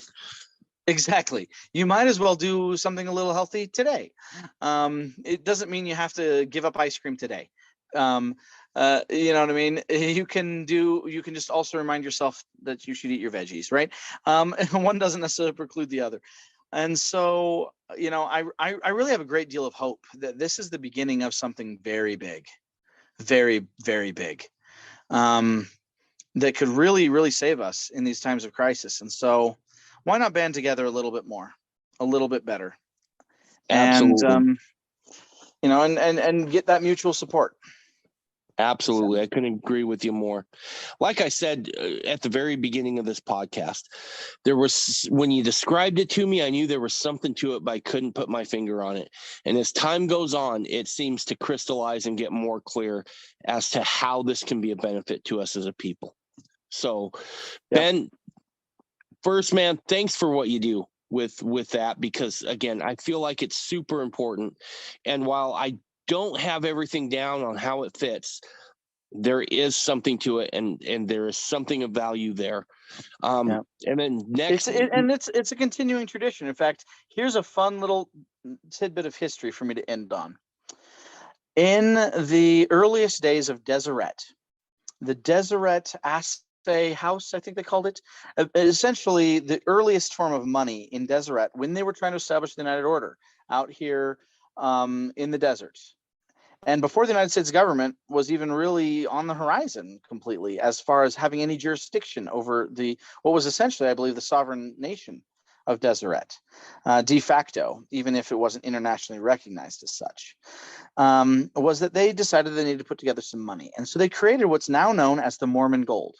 Exactly. You might as well do something a little healthy today. It doesn't mean you have to give up ice cream today. You know what I mean? You can just also remind yourself that you should eat your veggies, right? One doesn't necessarily preclude the other. And so, I really have a great deal of hope that this is the beginning of something very big, very, very big, that could really, really save us in these times of crisis. And so why not band together a little bit more, a little bit better? Absolutely. And get that mutual support. Absolutely. I couldn't agree with you more. Like I said at the very beginning of this podcast, when you described it to me, I knew there was something to it, but I couldn't put my finger on it. And as time goes on, it seems to crystallize and get more clear as to how this can be a benefit to us as a people. So, Ben, first, man, thanks for what you do with that, because again, I feel like it's super important. And while I don't have everything down on how it fits, there is something to it, and there is something of value there. And then next, it's a continuing tradition. In fact, here's a fun little tidbit of history for me to end on. In the earliest days of Deseret, the Deseret Assay House, I think they called it, essentially the earliest form of money in Deseret when they were trying to establish the United Order out here in the deserts. and before the United States government was even really on the horizon completely, as far as having any jurisdiction over what was essentially, I believe, the sovereign nation of Deseret, de facto, even if it wasn't internationally recognized as such, was that they decided they needed to put together some money. And so they created what's now known as the Mormon gold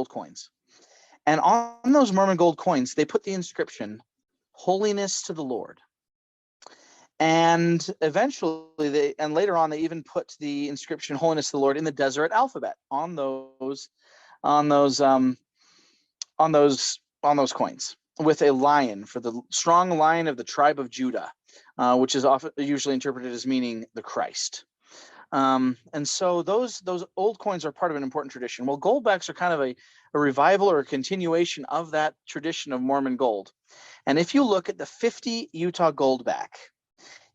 coins. And on those Mormon gold coins, they put the inscription, "Holiness to the Lord." And eventually later on, they even put the inscription, "Holiness to the Lord," in the Deseret alphabet on those coins, with a lion, for the strong lion of the tribe of Judah, which is often usually interpreted as meaning the Christ. And so those old coins are part of an important tradition. Well, goldbacks are kind of a revival or a continuation of that tradition of Mormon gold. And if you look at the 50 Utah goldback,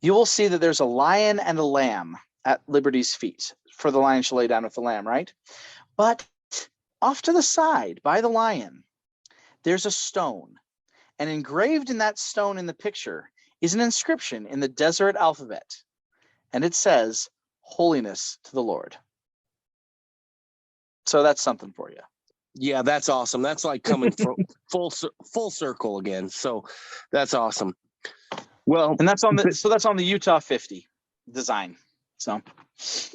you will see that there's a lion and a lamb at Liberty's feet, for the lion shall lay down with the lamb, right? But off to the side by the lion, there's a stone. And engraved in that stone in the picture is an inscription in the Deseret alphabet. And it says, "Holiness to the Lord." So that's something for you. Yeah, that's awesome. That's like coming full circle again. So that's awesome. Well, and that's on the Utah 50 design. So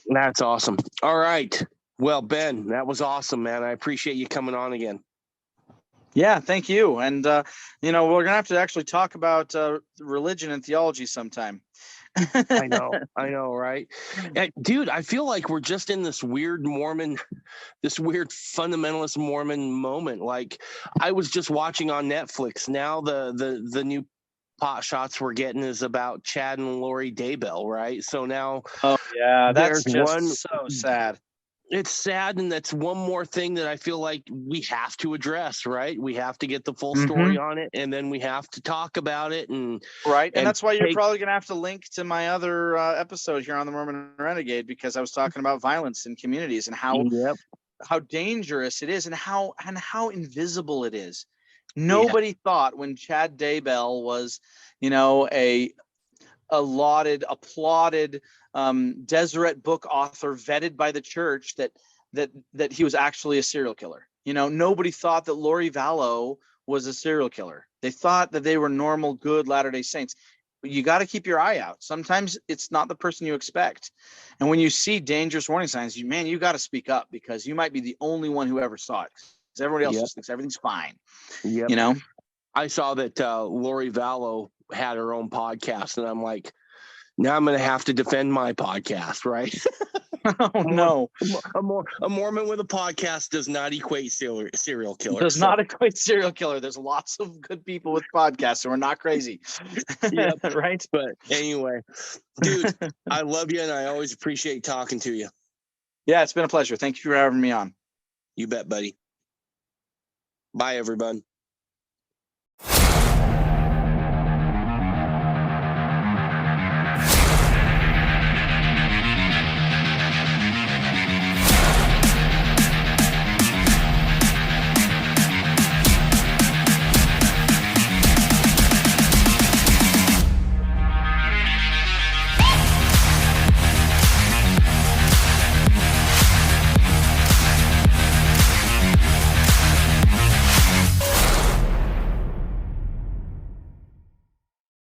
that's awesome. All right. Well, Ben, that was awesome, man. I appreciate you coming on again. Yeah, thank you. And we're gonna have to actually talk about religion and theology sometime. I know, right? Dude, I feel like we're just in this weird fundamentalist Mormon moment. Like, I was just watching on Netflix. Now the new pot shots we're getting is about Chad and Lori Daybell, right? So now, oh yeah, that's just so sad. It's sad, and that's one more thing that I feel like we have to address, right? We have to get the full story on it, and then we have to talk about it. And that's why you're probably going to have to link to my other episode here on the Mormon Renegade, because I was talking about violence in communities and how dangerous it is, and how invisible it is. Nobody thought when Chad Daybell was, a lauded, applauded Deseret book author, vetted by the church, that he was actually a serial killer. Nobody thought that Lori Vallow was a serial killer. They thought that they were normal, good Latter-day Saints. But you got to keep your eye out. Sometimes it's not the person you expect. And when you see dangerous warning signs, you got to speak up, because you might be the only one who ever saw it. Because everybody else just thinks everything's fine. Yep. I saw that Lori Vallow had her own podcast, and I'm like, now I'm going to have to defend my podcast, right? Oh no! A Mormon with a podcast does not equate serial killer. Does not equate serial killer. There's lots of good people with podcasts who are not crazy. Yep. Right. But anyway, dude, I love you, and I always appreciate talking to you. Yeah, it's been a pleasure. Thank you for having me on. You bet, buddy. Bye, everyone.